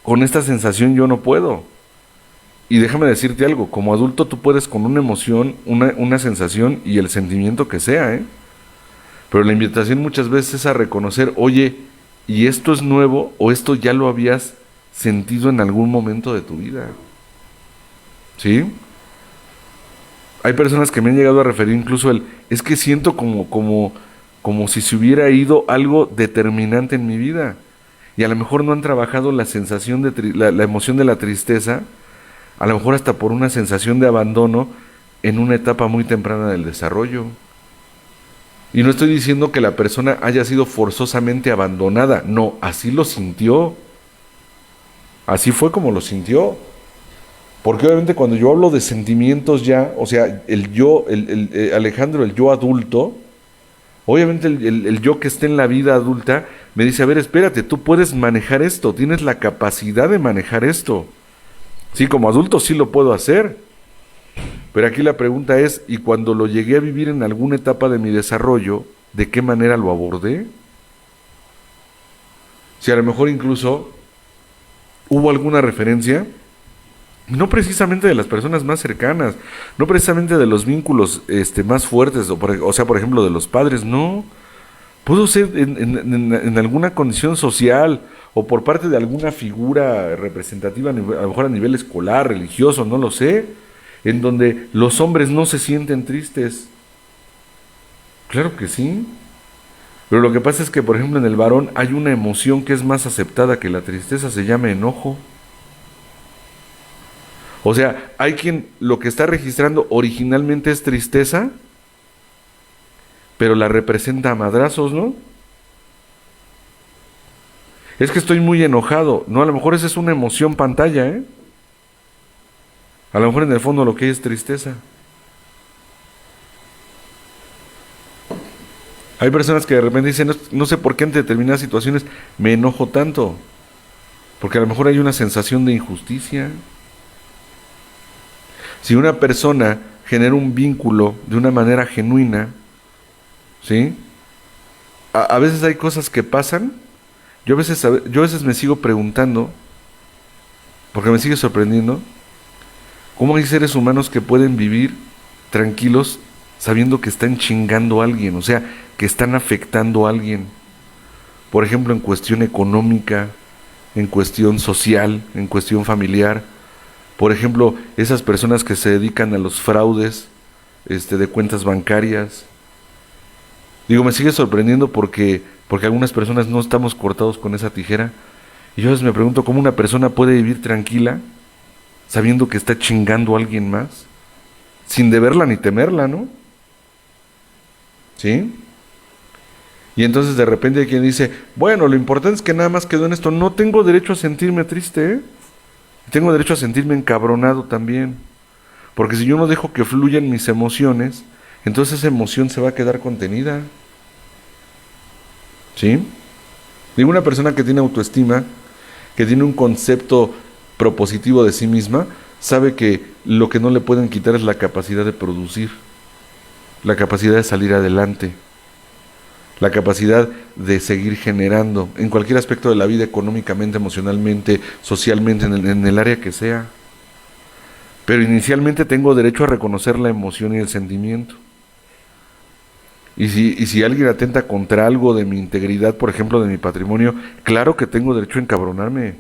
con esta sensación yo no puedo. Y déjame decirte algo, como adulto tú puedes con una emoción, una sensación y el sentimiento que sea, ¿eh? Pero la invitación muchas veces es a reconocer, oye, ¿y esto es nuevo o esto ya lo habías sentido en algún momento de tu vida? ¿Sí? Hay personas que me han llegado a referir incluso es que siento como si se hubiera ido algo determinante en mi vida. Y a lo mejor no han trabajado la sensación la emoción de la tristeza, a lo mejor hasta por una sensación de abandono en una etapa muy temprana del desarrollo. Y no estoy diciendo que la persona haya sido forzosamente abandonada, no, así lo sintió. Así fue como lo sintió. Porque obviamente cuando yo hablo de sentimientos ya, o sea, Alejandro, el yo adulto, obviamente el yo que esté en la vida adulta, me dice, a ver, espérate, tú puedes manejar esto, tienes la capacidad de manejar esto. Sí, como adulto sí lo puedo hacer. Pero aquí la pregunta es, ¿y cuando lo llegué a vivir en alguna etapa de mi desarrollo, de qué manera lo abordé? Si a lo mejor incluso hubo alguna referencia, no precisamente de las personas más cercanas, no precisamente de los vínculos más fuertes, o sea, por ejemplo, de los padres, no. Pudo ser en alguna condición social o por parte de alguna figura representativa, a lo mejor a nivel escolar, religioso, no lo sé, en donde los hombres no se sienten tristes. Claro que sí. Pero lo que pasa es que, por ejemplo, en el varón hay una emoción que es más aceptada que la tristeza, se llama enojo. O sea, hay quien lo que está registrando originalmente es tristeza, pero la representa a madrazos, ¿no? Es que estoy muy enojado. No, a lo mejor esa es una emoción pantalla, ¿eh? A lo mejor en el fondo lo que hay es tristeza. Hay personas que de repente dicen, no sé por qué en determinadas situaciones me enojo tanto. Porque a lo mejor hay una sensación de injusticia. Si una persona genera un vínculo de una manera genuina, ¿sí? A veces hay cosas que pasan Yo a veces me sigo preguntando, porque me sigue sorprendiendo, cómo hay seres humanos que pueden vivir tranquilos sabiendo que están chingando a alguien, o sea, que están afectando a alguien. Por ejemplo, en cuestión económica, en cuestión social, en cuestión familiar. Por ejemplo, esas personas que se dedican a los fraudes de cuentas bancarias. Digo, me sigue sorprendiendo porque algunas personas no estamos cortados con esa tijera. Y yo a veces me pregunto cómo una persona puede vivir tranquila sabiendo que está chingando a alguien más, sin deberla ni temerla, ¿no? ¿Sí? Y entonces de repente hay quien dice, bueno, lo importante es que nada más quedó en esto. No tengo derecho a sentirme triste, ¿eh? Tengo derecho a sentirme encabronado también. Porque si yo no dejo que fluyan mis emociones, entonces esa emoción se va a quedar contenida. ¿Sí? Digo, una persona que tiene autoestima, que tiene un concepto propositivo de sí misma, sabe que lo que no le pueden quitar es la capacidad de producir, la capacidad de salir adelante, la capacidad de seguir generando en cualquier aspecto de la vida, económicamente, emocionalmente, socialmente, en el área que sea. Pero inicialmente tengo derecho a reconocer la emoción y el sentimiento. Y si alguien atenta contra algo de mi integridad, por ejemplo, de mi patrimonio, claro que tengo derecho a encabronarme.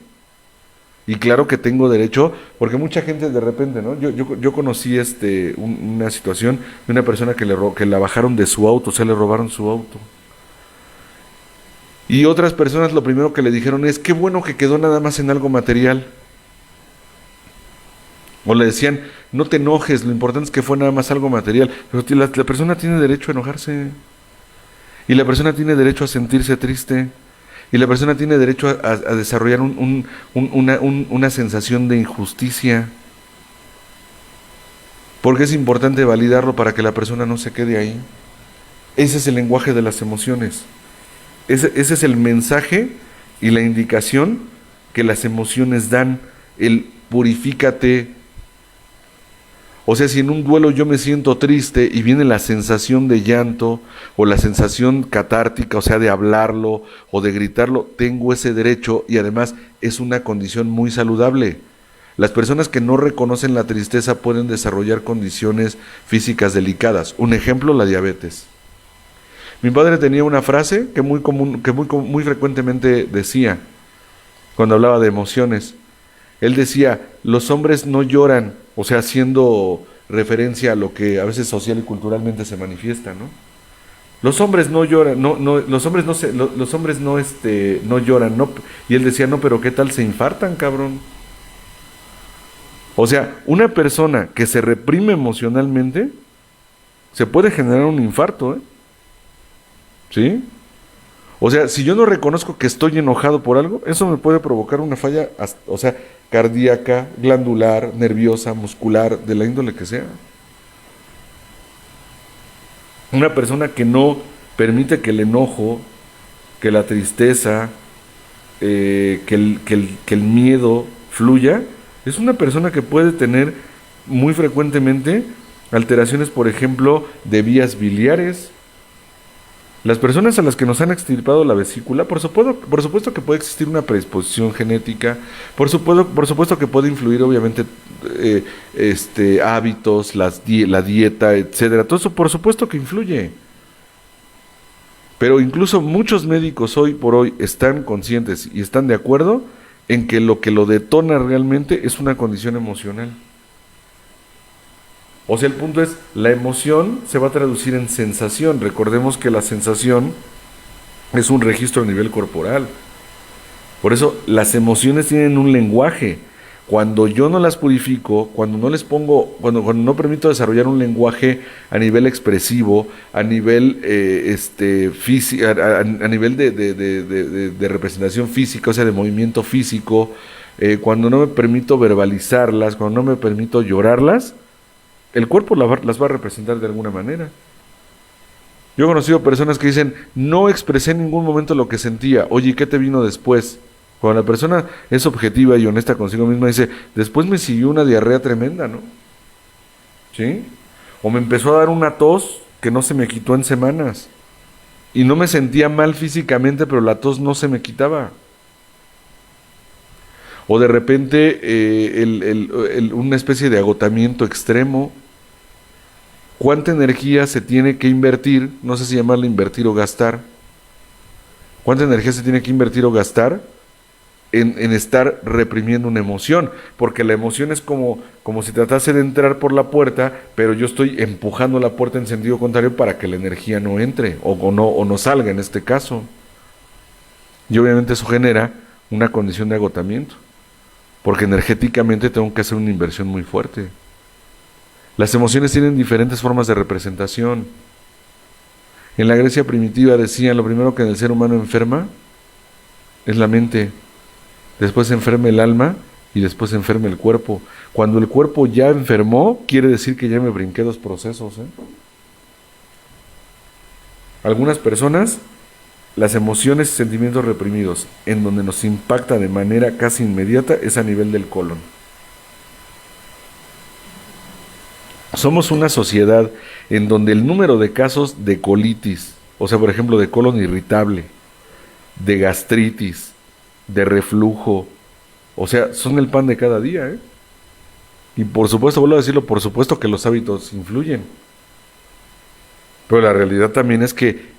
Y claro que tengo derecho, porque mucha gente de repente, ¿no? Yo conocí una situación de una persona que la bajaron de su auto, o sea, le robaron su auto. Y otras personas lo primero que le dijeron es, qué bueno que quedó nada más en algo material. O le decían, no te enojes, lo importante es que fue nada más algo material. Pero la persona tiene derecho a enojarse. Y la persona tiene derecho a sentirse triste. Y la persona tiene derecho a desarrollar una sensación de injusticia. Porque es importante validarlo para que la persona no se quede ahí. Ese es el lenguaje de las emociones. Ese es el mensaje y la indicación que las emociones dan. El purifícate. O sea, si en un duelo yo me siento triste y viene la sensación de llanto o la sensación catártica, o sea, de hablarlo o de gritarlo, tengo ese derecho y además es una condición muy saludable. Las personas que no reconocen la tristeza pueden desarrollar condiciones físicas delicadas. Un ejemplo, la diabetes. Mi padre tenía una frase que muy frecuentemente decía cuando hablaba de emociones. Él decía, los hombres no lloran, o sea, haciendo referencia a lo que a veces social y culturalmente se manifiesta, ¿no? Los hombres no lloran, los hombres no lloran, no, y él decía, no, pero ¿qué tal se infartan, cabrón? O sea, una persona que se reprime emocionalmente se puede generar un infarto, ¿eh? ¿Sí? O sea, si yo no reconozco que estoy enojado por algo, eso me puede provocar una falla, o sea, cardíaca, glandular, nerviosa, muscular, de la índole que sea. Una persona que no permite que el enojo, que la tristeza, que el miedo fluya, es una persona que puede tener muy frecuentemente alteraciones, por ejemplo, de vías biliares. Las personas a las que nos han extirpado la vesícula, por supuesto que puede existir una predisposición genética, por supuesto que puede influir obviamente hábitos, la dieta, etcétera. Todo eso por supuesto que influye. Pero incluso muchos médicos hoy por hoy están conscientes y están de acuerdo en que lo detona realmente es una condición emocional. O sea, el punto es, la emoción se va a traducir en sensación. Recordemos que la sensación es un registro a nivel corporal. Por eso, las emociones tienen un lenguaje. Cuando yo no las purifico, cuando no les pongo, cuando no permito desarrollar un lenguaje a nivel expresivo, a nivel físico, a nivel de representación física, o sea, de movimiento físico, cuando no me permito verbalizarlas, cuando no me permito llorarlas, el cuerpo las va a representar de alguna manera. Yo he conocido personas que dicen, no expresé en ningún momento lo que sentía. Oye, ¿qué te vino después? Cuando la persona es objetiva y honesta consigo misma, dice, después me siguió una diarrea tremenda, ¿no? ¿Sí? O me empezó a dar una tos que no se me quitó en semanas. y no me sentía mal físicamente, pero la tos no se me quitaba. O de repente una especie de agotamiento extremo. ¿Cuánta energía se tiene que invertir? No sé si llamarle invertir o gastar. ¿Cuánta energía se tiene que invertir o gastar en estar reprimiendo una emoción? Porque la emoción es como si tratase de entrar por la puerta, pero yo estoy empujando la puerta en sentido contrario para que la energía no entre o no salga en este caso. Y obviamente eso genera una condición de agotamiento, porque energéticamente tengo que hacer una inversión muy fuerte. Las emociones tienen diferentes formas de representación. En la Grecia primitiva decían, lo primero que en el ser humano enferma es la mente, después se enferma el alma y después se enferma el cuerpo. Cuando el cuerpo ya enfermó, quiere decir que ya me brinqué 2 procesos. Algunas personas, las emociones y sentimientos reprimidos, en donde nos impacta de manera casi inmediata, es a nivel del colon. Somos una sociedad en donde el número de casos de colitis, o sea, por ejemplo, de colon irritable, de gastritis, de reflujo, o sea, son el pan de cada día, Y por supuesto, vuelvo a decirlo, por supuesto que los hábitos influyen. Pero la realidad también es que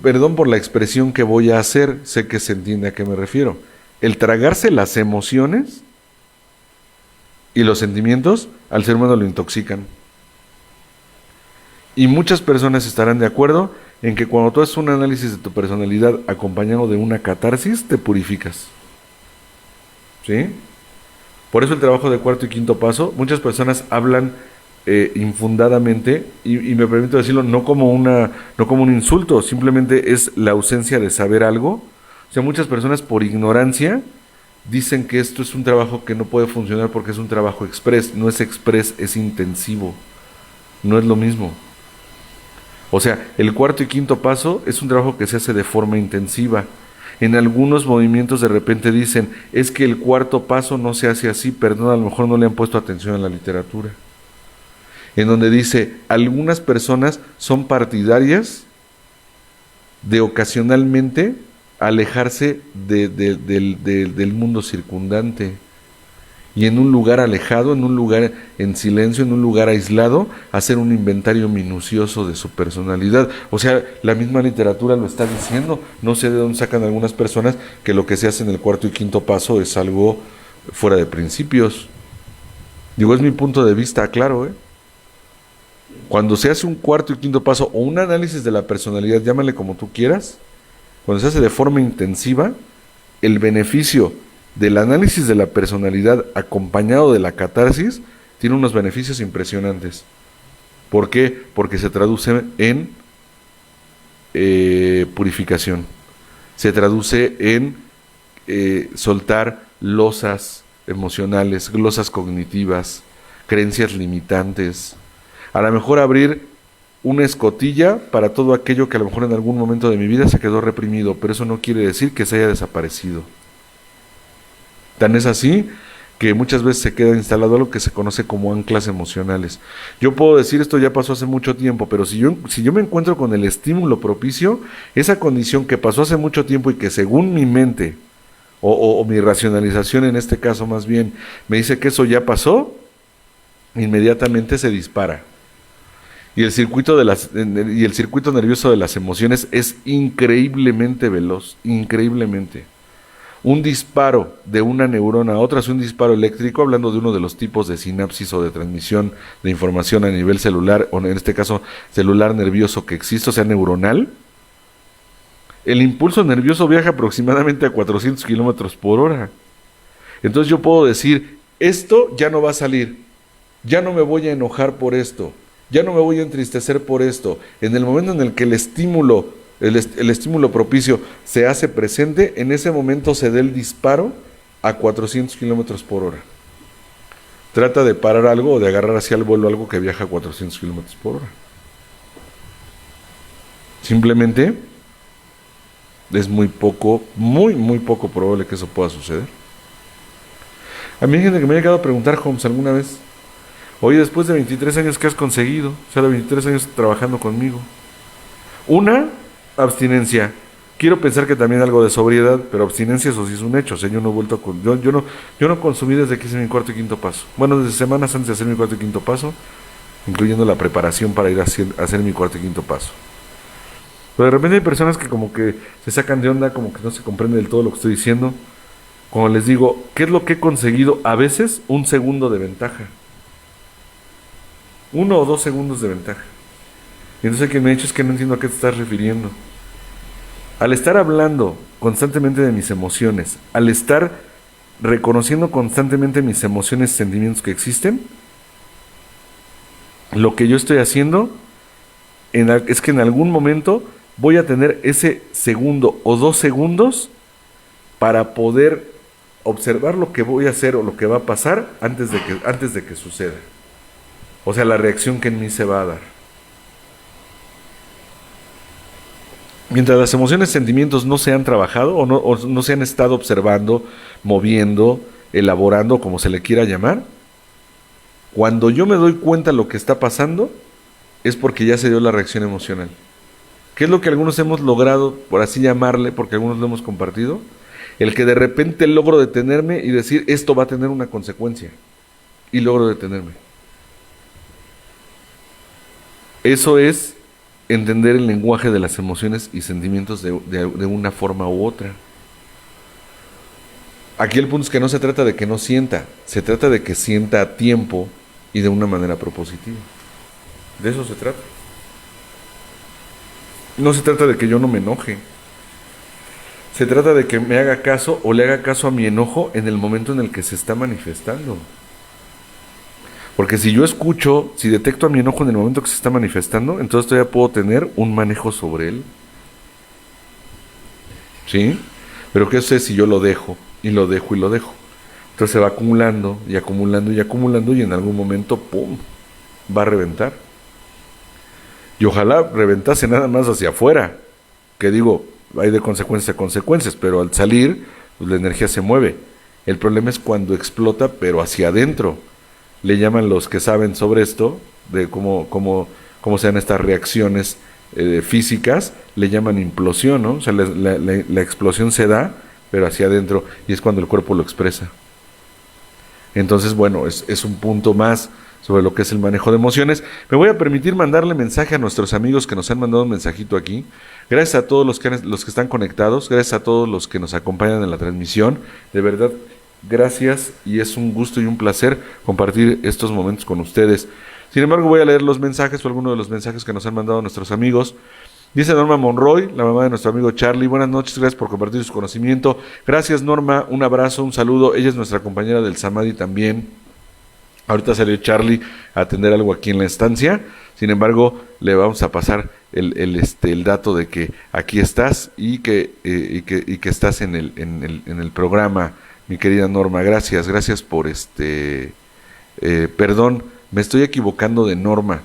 perdón por la expresión que voy a hacer, sé que se entiende a qué me refiero. El tragarse las emociones y los sentimientos al ser humano lo intoxican. Y muchas personas estarán de acuerdo en que cuando tú haces un análisis de tu personalidad acompañado de una catarsis, te purificas. ¿Sí? Por eso el trabajo de cuarto y quinto paso, muchas personas hablan infundadamente, y me permito decirlo, no como un insulto, simplemente es la ausencia de saber algo. O sea, muchas personas por ignorancia dicen que esto es un trabajo que no puede funcionar porque es un trabajo express. No es express, es intensivo. No es lo mismo. O sea, el cuarto y quinto paso es un trabajo que se hace de forma intensiva. En algunos movimientos de repente dicen, es que el cuarto paso no se hace así, perdón, a lo mejor no le han puesto atención a la literatura. En donde dice, algunas personas son partidarias de ocasionalmente alejarse del mundo circundante y en un lugar alejado, en un lugar en silencio, en un lugar aislado, hacer un inventario minucioso de su personalidad. O sea, la misma literatura lo está diciendo. No sé de dónde sacan algunas personas que lo que se hace en el cuarto y quinto paso es algo fuera de principios. Digo, es mi punto de vista, claro, Cuando se hace un cuarto y quinto paso o un análisis de la personalidad, llámale como tú quieras, cuando se hace de forma intensiva, el beneficio del análisis de la personalidad acompañado de la catarsis tiene unos beneficios impresionantes. ¿Por qué? Porque se traduce en purificación, se traduce en soltar losas emocionales, losas cognitivas, creencias limitantes, a lo mejor abrir una escotilla para todo aquello que a lo mejor en algún momento de mi vida se quedó reprimido, pero eso no quiere decir que se haya desaparecido. Tan es así que muchas veces se queda instalado algo que se conoce como anclas emocionales. Yo puedo decir, esto ya pasó hace mucho tiempo, pero si yo me encuentro con el estímulo propicio, esa condición que pasó hace mucho tiempo y que según mi mente, o mi racionalización en este caso más bien, me dice que eso ya pasó, inmediatamente se dispara. Y el circuito nervioso de las emociones es increíblemente veloz, increíblemente. Un disparo de una neurona a otra es un disparo eléctrico, hablando de uno de los tipos de sinapsis o de transmisión de información a nivel celular, o en este caso celular nervioso que existe, o sea, neuronal. El impulso nervioso viaja aproximadamente a 400 kilómetros por hora. Entonces yo puedo decir, esto ya no va a salir, ya no me voy a enojar por esto, ya no me voy a entristecer por esto. En el momento en el que el estímulo propicio se hace presente, en ese momento se da el disparo a 400 kilómetros por hora. Trata de parar algo o de agarrar hacia el vuelo algo que viaja a 400 kilómetros por hora. Simplemente es muy poco probable que eso pueda suceder. A mí hay gente que me ha llegado a preguntar, Holmes, alguna vez, oye, después de 23 años, ¿qué has conseguido? O sea, de 23 años trabajando conmigo. Una, abstinencia. Quiero pensar que también algo de sobriedad, pero abstinencia, eso sí es un hecho. O sea, yo no he vuelto a yo no consumí desde que hice mi cuarto y quinto paso. Bueno, desde semanas antes de hacer mi cuarto y quinto paso, incluyendo la preparación para ir a hacer mi cuarto y quinto paso. Pero de repente hay personas que como que se sacan de onda, como que no se comprende del todo lo que estoy diciendo. Como les digo, ¿qué es lo que he conseguido? A veces 1 segundo de ventaja. 1 o 2 segundos de ventaja. Y entonces quien me ha dicho es que no entiendo a qué te estás refiriendo. Al estar hablando constantemente de mis emociones, al estar reconociendo constantemente mis emociones y sentimientos que existen, lo que yo estoy haciendo es que en algún momento voy a tener ese segundo o 2 segundos para poder observar lo que voy a hacer o lo que va a pasar antes de que suceda. O sea, la reacción que en mí se va a dar. Mientras las emociones y sentimientos no se han trabajado o no se han estado observando, moviendo, elaborando, como se le quiera llamar, cuando yo me doy cuenta de lo que está pasando, es porque ya se dio la reacción emocional. ¿Qué es lo que algunos hemos logrado, por así llamarle, porque algunos lo hemos compartido? El que de repente logro detenerme y decir, esto va a tener una consecuencia. Y logro detenerme. Eso es entender el lenguaje de las emociones y sentimientos de una forma u otra. Aquí el punto es que no se trata de que no sienta, se trata de que sienta a tiempo y de una manera propositiva. De eso se trata. No se trata de que yo no me enoje. Se trata de que me haga caso o le haga caso a mi enojo en el momento en el que se está manifestando. Porque si yo escucho, si detecto a mi enojo en el momento que se está manifestando, entonces todavía puedo tener un manejo sobre él. ¿Sí? Pero ¿qué sé si yo lo dejo, y lo dejo, y lo dejo? Entonces se va acumulando, y acumulando, y acumulando, y en algún momento, ¡pum!, va a reventar. Y ojalá reventase nada más hacia afuera. Que digo, hay de consecuencias a consecuencias, pero al salir, pues la energía se mueve. El problema es cuando explota, pero hacia adentro. Le llaman los que saben sobre esto, de cómo se dan estas reacciones físicas, le llaman implosión, ¿no? O sea, la explosión se da, pero hacia adentro, y es cuando el cuerpo lo expresa. Entonces, bueno, es un punto más sobre lo que es el manejo de emociones. Me voy a permitir mandarle mensaje a nuestros amigos que nos han mandado un mensajito aquí. Gracias a todos los que están conectados, gracias a todos los que nos acompañan en la transmisión. De verdad, gracias, y es un gusto y un placer compartir estos momentos con ustedes. Sin embargo, voy a leer los mensajes o algunos de los mensajes que nos han mandado nuestros amigos. Dice Norma Monroy, la mamá de nuestro amigo Charlie: buenas noches, gracias por compartir su conocimiento. Gracias, Norma, un abrazo, un saludo. Ella es nuestra compañera del Samadhi también. Ahorita salió Charlie a atender algo aquí en la estancia. Sin embargo, le vamos a pasar el dato de que aquí estás y que estás en el programa, mi querida Norma. Gracias por perdón, me estoy equivocando de Norma.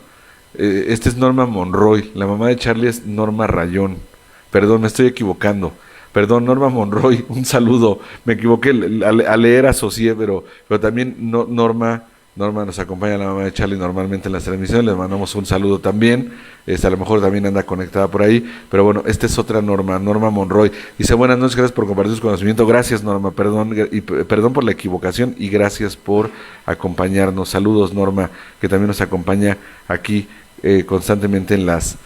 Esta es Norma Monroy, la mamá de Charlie es Norma Rayón. Perdón, me estoy equivocando. Perdón, Norma Monroy, un saludo. Me equivoqué, al leer asocié, pero también Norma nos acompaña, la mamá de Charlie, normalmente en las transmisiones. Le mandamos un saludo también. A lo mejor también anda conectada por ahí. Pero bueno, esta es otra Norma Monroy. Dice: buenas noches, gracias por compartir su conocimiento. Gracias, Norma, perdón por la equivocación y gracias por acompañarnos. Saludos, Norma, que también nos acompaña aquí constantemente en las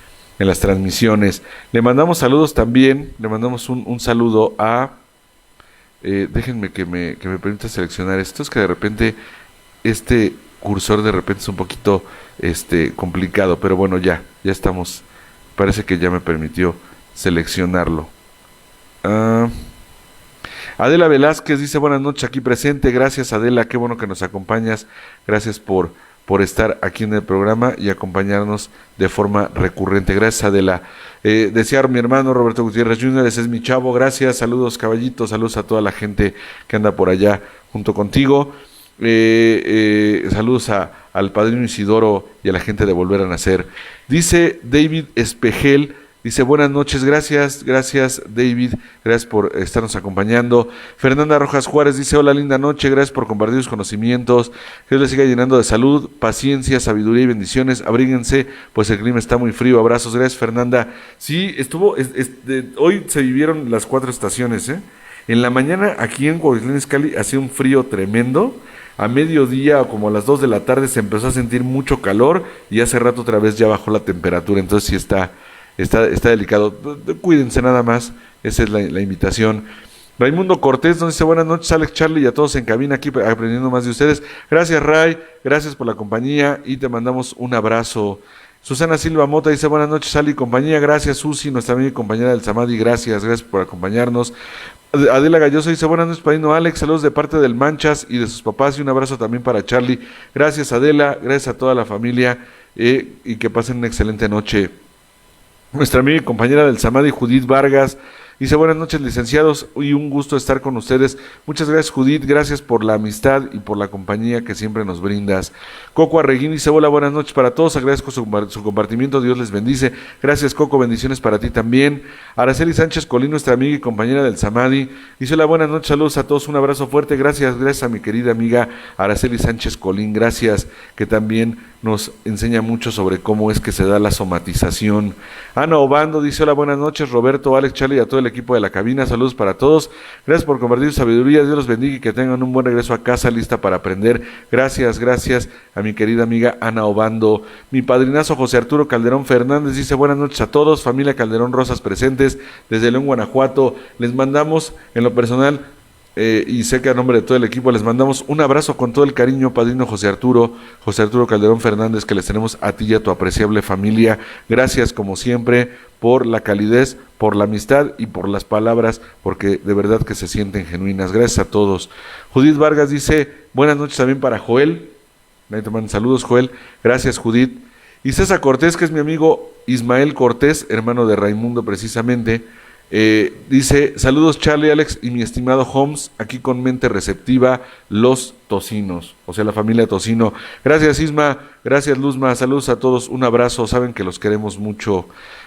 transmisiones. Le mandamos saludos también. Le mandamos un saludo a... déjenme que me permita seleccionar esto. Es que de repente... este cursor de repente es un poquito complicado, pero bueno, ya estamos. Parece que ya me permitió seleccionarlo. Adela Velázquez dice: buenas noches, aquí presente. Gracias, Adela, qué bueno que nos acompañas. Gracias por estar aquí en el programa y acompañarnos de forma recurrente. Gracias, Adela. Desear mi hermano Roberto Gutiérrez Jr., ese es mi chavo. Gracias, saludos, caballito, saludos a toda la gente que anda por allá junto contigo. Saludos al padrino Isidoro y a la gente de Volver a Nacer. Dice David Espejel: Dice, buenas noches, gracias David, gracias por estarnos acompañando. Fernanda Rojas Juárez dice, hola, linda noche, gracias por compartir sus conocimientos, que Dios les siga llenando de salud, paciencia, sabiduría y bendiciones, abríguense, pues el clima está muy frío, abrazos, gracias Fernanda. Sí, hoy se vivieron las 4 estaciones, En la mañana aquí en Cuautitlán Izcalli hacía un frío tremendo, a mediodía o como a las 2 de la tarde se empezó a sentir mucho calor y hace rato otra vez ya bajó la temperatura, entonces sí está delicado. Cuídense nada más, esa es la invitación. Raimundo Cortés nos dice, buenas noches Alex, Charlie y a todos en cabina aquí aprendiendo más de ustedes. Gracias Ray, gracias por la compañía y te mandamos un abrazo. Susana Silva Mota dice, buenas noches Ali y compañía, gracias Susi, nuestra amiga y compañera del Samadhi, gracias por acompañarnos. Adela Galloso dice, buenas noches padrino Alex, saludos de parte del Manchas y de sus papás y un abrazo también para Charlie. Gracias Adela, gracias a toda la familia y que pasen una excelente noche. Nuestra amiga y compañera del Samadhi, Judith Vargas, dice, buenas noches licenciados y un gusto estar con ustedes. Muchas gracias Judith, gracias por la amistad y por la compañía que siempre nos brindas. Coco Arreguín dice, hola, buenas noches para todos, agradezco su compartimiento, Dios les bendice. Gracias Coco, bendiciones para ti también. Araceli Sánchez Colín, nuestra amiga y compañera del Samadhi, dice, hola, buenas noches, saludos a todos, un abrazo fuerte, gracias a mi querida amiga Araceli Sánchez Colín, gracias, que también nos enseña mucho sobre cómo es que se da la somatización. Ana Obando dice, hola, buenas noches, Roberto, Alex, Charlie y a todo el equipo de la cabina, saludos para todos, gracias por compartir su sabiduría, Dios los bendiga y que tengan un buen regreso a casa, lista para aprender. Gracias a mi querida amiga Ana Obando. Mi padrinazo José Arturo Calderón Fernández dice, buenas noches a todos, familia Calderón Rosas presentes desde León, Guanajuato, les mandamos en lo personal y sé que a nombre de todo el equipo les mandamos un abrazo con todo el cariño, padrino José Arturo Calderón Fernández, que les tenemos a ti y a tu apreciable familia. Gracias como siempre por la calidez, por la amistad y por las palabras, porque de verdad que se sienten genuinas. Gracias a todos. Judith Vargas dice, buenas noches también para Joel. Ahí te mandan saludos Joel, gracias Judith. Y César Cortés, que es mi amigo Ismael Cortés, hermano de Raimundo precisamente, dice, saludos Charlie, Alex y mi estimado Holmes, aquí con mente receptiva, los Tocinos, o sea la familia Tocino. Gracias Isma, gracias Luzma, saludos a todos, un abrazo, saben que los queremos mucho.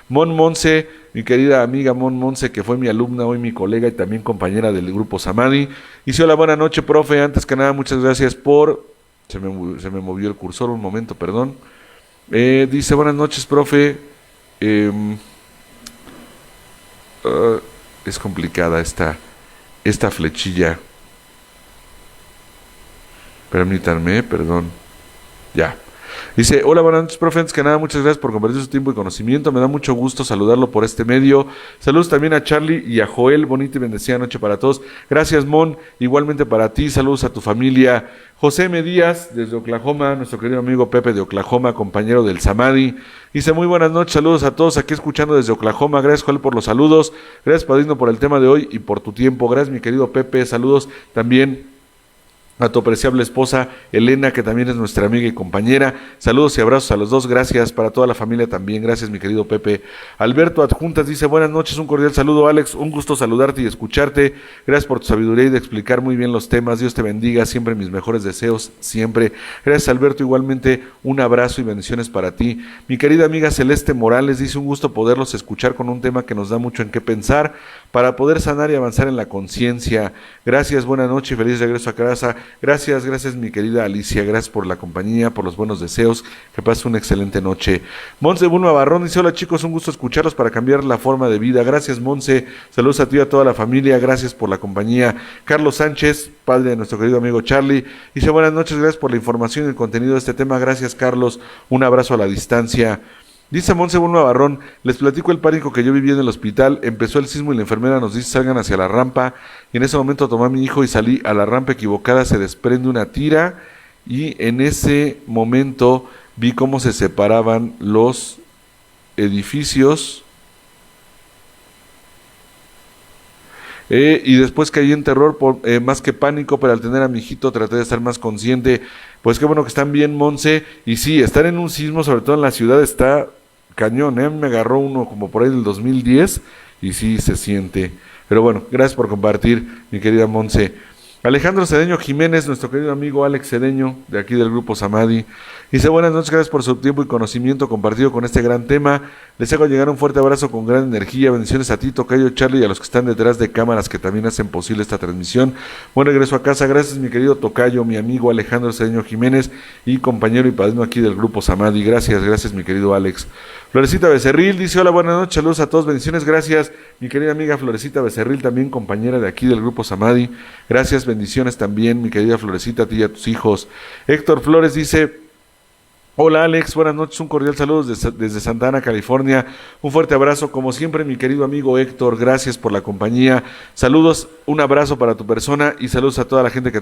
Mon Monse, mi querida amiga Mon Monse, que fue mi alumna, hoy mi colega y también compañera del grupo Samadhi. Dice, hola, buena noche profe, antes que nada muchas gracias por... Se me movió el cursor un momento, perdón. Dice, buenas noches profe, es complicada esta flechilla. Permítanme, perdón. Ya. Dice, hola, buenas noches, profe, antes que nada, muchas gracias por compartir su tiempo y conocimiento, me da mucho gusto saludarlo por este medio. Saludos también a Charlie y a Joel, bonita y bendecida noche para todos. Gracias, Mon, igualmente para ti, saludos a tu familia. José M. Díaz, desde Oklahoma, nuestro querido amigo Pepe de Oklahoma, compañero del Samadhi. Dice, muy buenas noches, saludos a todos aquí escuchando desde Oklahoma. Gracias, Joel, por los saludos. Gracias, padrino, por el tema de hoy y por tu tiempo. Gracias, mi querido Pepe. Saludos también a tu apreciable esposa Elena, que también es nuestra amiga y compañera. Saludos y abrazos a los dos, gracias para toda la familia también, gracias mi querido Pepe. Alberto Adjuntas dice, buenas noches, un cordial saludo Alex, un gusto saludarte y escucharte, gracias por tu sabiduría y de explicar muy bien los temas, Dios te bendiga, siempre mis mejores deseos, siempre. Gracias Alberto, igualmente un abrazo y bendiciones para ti. Mi querida amiga Celeste Morales dice, un gusto poderlos escuchar con un tema que nos da mucho en qué pensar, para poder sanar y avanzar en la conciencia. Gracias, buena noche y feliz regreso a casa. Gracias mi querida Alicia, gracias por la compañía, por los buenos deseos, que pases una excelente noche. Monse Bulma Barrón dice, hola chicos, un gusto escucharlos para cambiar la forma de vida. Gracias Monse, saludos a ti y a toda la familia, gracias por la compañía. Carlos Sánchez, padre de nuestro querido amigo Charlie, dice, buenas noches, gracias por la información y el contenido de este tema. Gracias Carlos, un abrazo a la distancia. Dice Monse Bulma Barrón, les platico el pánico que yo viví en el hospital, empezó el sismo y la enfermera nos dice salgan hacia la rampa, y en ese momento tomé a mi hijo y salí a la rampa equivocada, se desprende una tira, y en ese momento vi cómo se separaban los edificios, y después caí en terror, más que pánico, pero al tener a mi hijito traté de estar más consciente. Pues qué bueno que están bien, Monse, y sí, estar en un sismo, sobre todo en la ciudad, está cañón, me agarró uno como por ahí del 2010, y sí se siente. Pero bueno, gracias por compartir, mi querida Monse. Alejandro Cedeño Jiménez, nuestro querido amigo Alex Cedeño, de aquí del Grupo Samadhi, dice: buenas noches, gracias por su tiempo y conocimiento compartido con este gran tema. Les hago llegar un fuerte abrazo con gran energía. Bendiciones a ti, tocayo Charlie, y a los que están detrás de cámaras que también hacen posible esta transmisión. Buen regreso a casa. Gracias, mi querido tocayo, mi amigo Alejandro Cedeño Jiménez y compañero y padrino aquí del Grupo Samadhi. Gracias, mi querido Alex. Florecita Becerril dice: hola, buenas noches, saludos a todos, bendiciones. Gracias, mi querida amiga Florecita Becerril, también compañera de aquí del Grupo Samadhi. Gracias, bendiciones también, mi querida Florecita, a ti y a tus hijos. Héctor Flores dice: hola Alex, buenas noches, un cordial saludo desde Santa Ana, California. Un fuerte abrazo, como siempre, mi querido amigo Héctor, gracias por la compañía. Saludos, un abrazo para tu persona y saludos a toda la gente que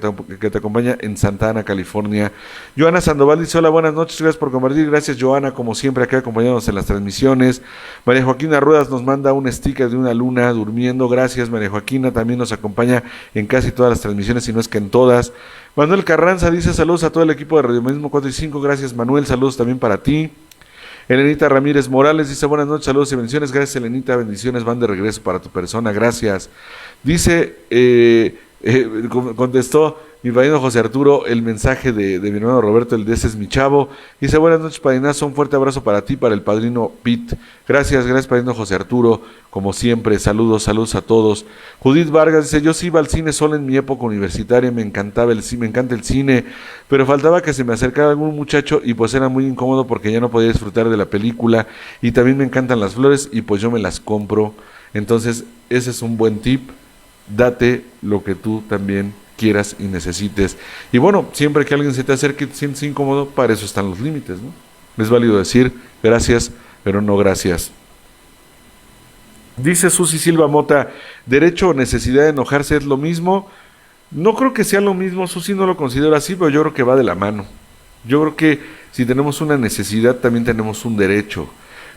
te acompaña en Santa Ana, California. Joana Sandoval dice: hola, buenas noches, gracias por compartir. Gracias, Joana, como siempre, aquí acompañándonos en las transmisiones. María Joaquina Ruedas nos manda un sticker de una luna durmiendo. Gracias, María Joaquina, también nos acompaña en casi todas las transmisiones, si no es que en todas. Manuel Carranza dice: saludos a todo el equipo de Radio Humanismo 4 y 5, gracias Manuel, saludos también para ti. Elenita Ramírez Morales dice: buenas noches, saludos y bendiciones. Gracias, Elenita, bendiciones van de regreso para tu persona, gracias. Dice, contestó mi padrino José Arturo el mensaje de mi hermano Roberto, el de ese es mi chavo. Dice: buenas noches, padrinazo, un fuerte abrazo para ti, para el padrino Pete. Gracias, padrino José Arturo, como siempre, saludos a todos. Judith Vargas dice: yo sí iba al cine solo en mi época universitaria, me encanta el cine, pero faltaba que se me acercara algún muchacho y pues era muy incómodo porque ya no podía disfrutar de la película, y también me encantan las flores y pues yo me las compro. Entonces, ese es un buen tip, date lo que tú también quieras y necesites. Y bueno, siempre que alguien se te acerque y te sientes incómodo, para eso están los límites, ¿no? Es válido decir gracias, pero no gracias. Dice Susi Silva Mota: derecho o necesidad de enojarse es lo mismo. No creo que sea lo mismo, Susi, no lo considero así, pero yo creo que va de la mano. Yo creo que si tenemos una necesidad, también tenemos un derecho.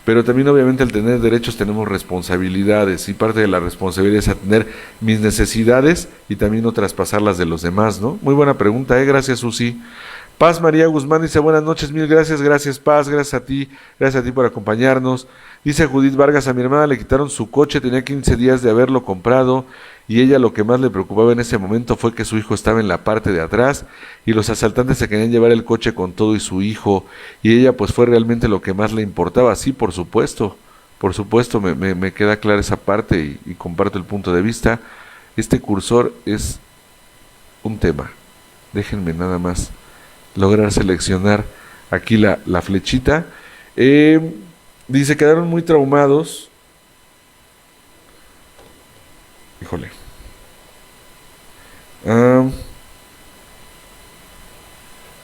Pero también, obviamente, al tener derechos tenemos responsabilidades, y parte de la responsabilidad es atender mis necesidades y también no traspasar las de los demás, ¿no? Muy buena pregunta, gracias, Susi. Paz María Guzmán dice: buenas noches, mil gracias, Paz, gracias a ti por acompañarnos. Dice Judith Vargas: a mi hermana le quitaron su coche, tenía 15 días de haberlo comprado, y ella lo que más le preocupaba en ese momento fue que su hijo estaba en la parte de atrás, y los asaltantes se querían llevar el coche con todo y su hijo, y ella pues fue realmente lo que más le importaba. Sí, por supuesto, me queda clara esa parte y comparto el punto de vista. Este cursor es un tema, déjenme nada más lograr seleccionar aquí la flechita. Dice: quedaron muy traumados. Híjole.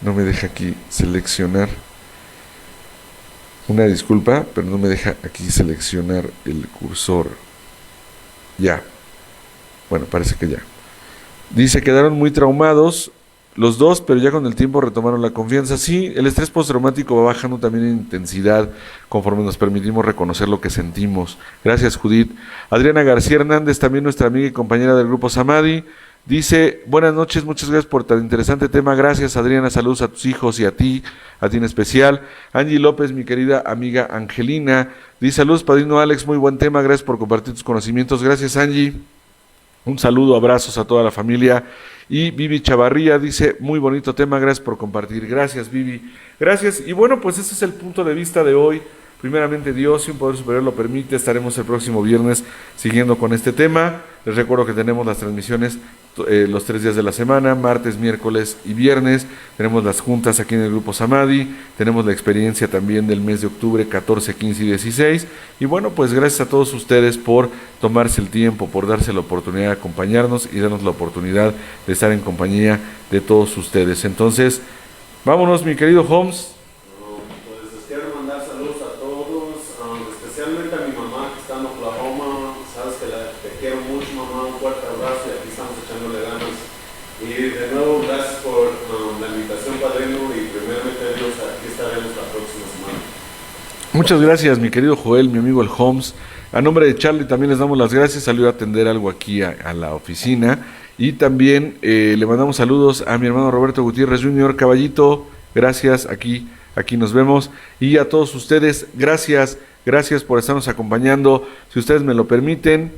No me deja aquí seleccionar. Una disculpa, pero no me deja aquí seleccionar el cursor. Ya. Bueno, parece que ya. Dice: quedaron muy traumados los dos, pero ya con el tiempo retomaron la confianza. Sí, el estrés postraumático va bajando también en intensidad conforme nos permitimos reconocer lo que sentimos. Gracias, Judith. Adriana García Hernández, también nuestra amiga y compañera del Grupo Samadhi, dice: buenas noches, muchas gracias por tan interesante tema. Gracias, Adriana, saludos a tus hijos y a ti en especial. Angie López, mi querida amiga Angelina, dice: saludos, padrino Alex, muy buen tema, gracias por compartir tus conocimientos. Gracias, Angie. Un saludo, abrazos a toda la familia. Y Vivi Chavarría dice: muy bonito tema, gracias por compartir. Gracias, Vivi, gracias. Y bueno, pues ese es el punto de vista de hoy. Primeramente Dios, si un poder superior lo permite, estaremos el próximo viernes siguiendo con este tema. Les recuerdo que tenemos las transmisiones los 3 días de la semana, martes, miércoles y viernes. Tenemos las juntas aquí en el Grupo Samadhi, tenemos la experiencia también del mes de octubre 14, 15 y 16. Y bueno, pues gracias a todos ustedes por tomarse el tiempo, por darse la oportunidad de acompañarnos y darnos la oportunidad de estar en compañía de todos ustedes. Entonces, vámonos, mi querido Holmes. Muchas gracias, mi querido Joel, mi amigo el Holmes. A nombre de Charlie también les damos las gracias. Salió a atender algo aquí a la oficina. Y también le mandamos saludos a mi hermano Roberto Gutiérrez Jr. Caballito, gracias, aquí nos vemos. Y a todos ustedes, gracias por estarnos acompañando. Si ustedes me lo permiten,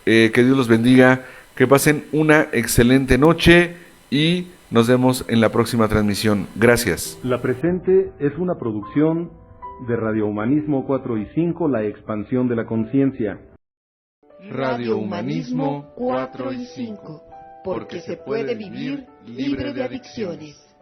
que Dios los bendiga. Que pasen una excelente noche y nos vemos en la próxima transmisión. Gracias. La presente es una producción de Radio Humanismo 4 y 5, la expansión de la conciencia. Radio Humanismo 4 y 5, porque se puede vivir libre de adicciones.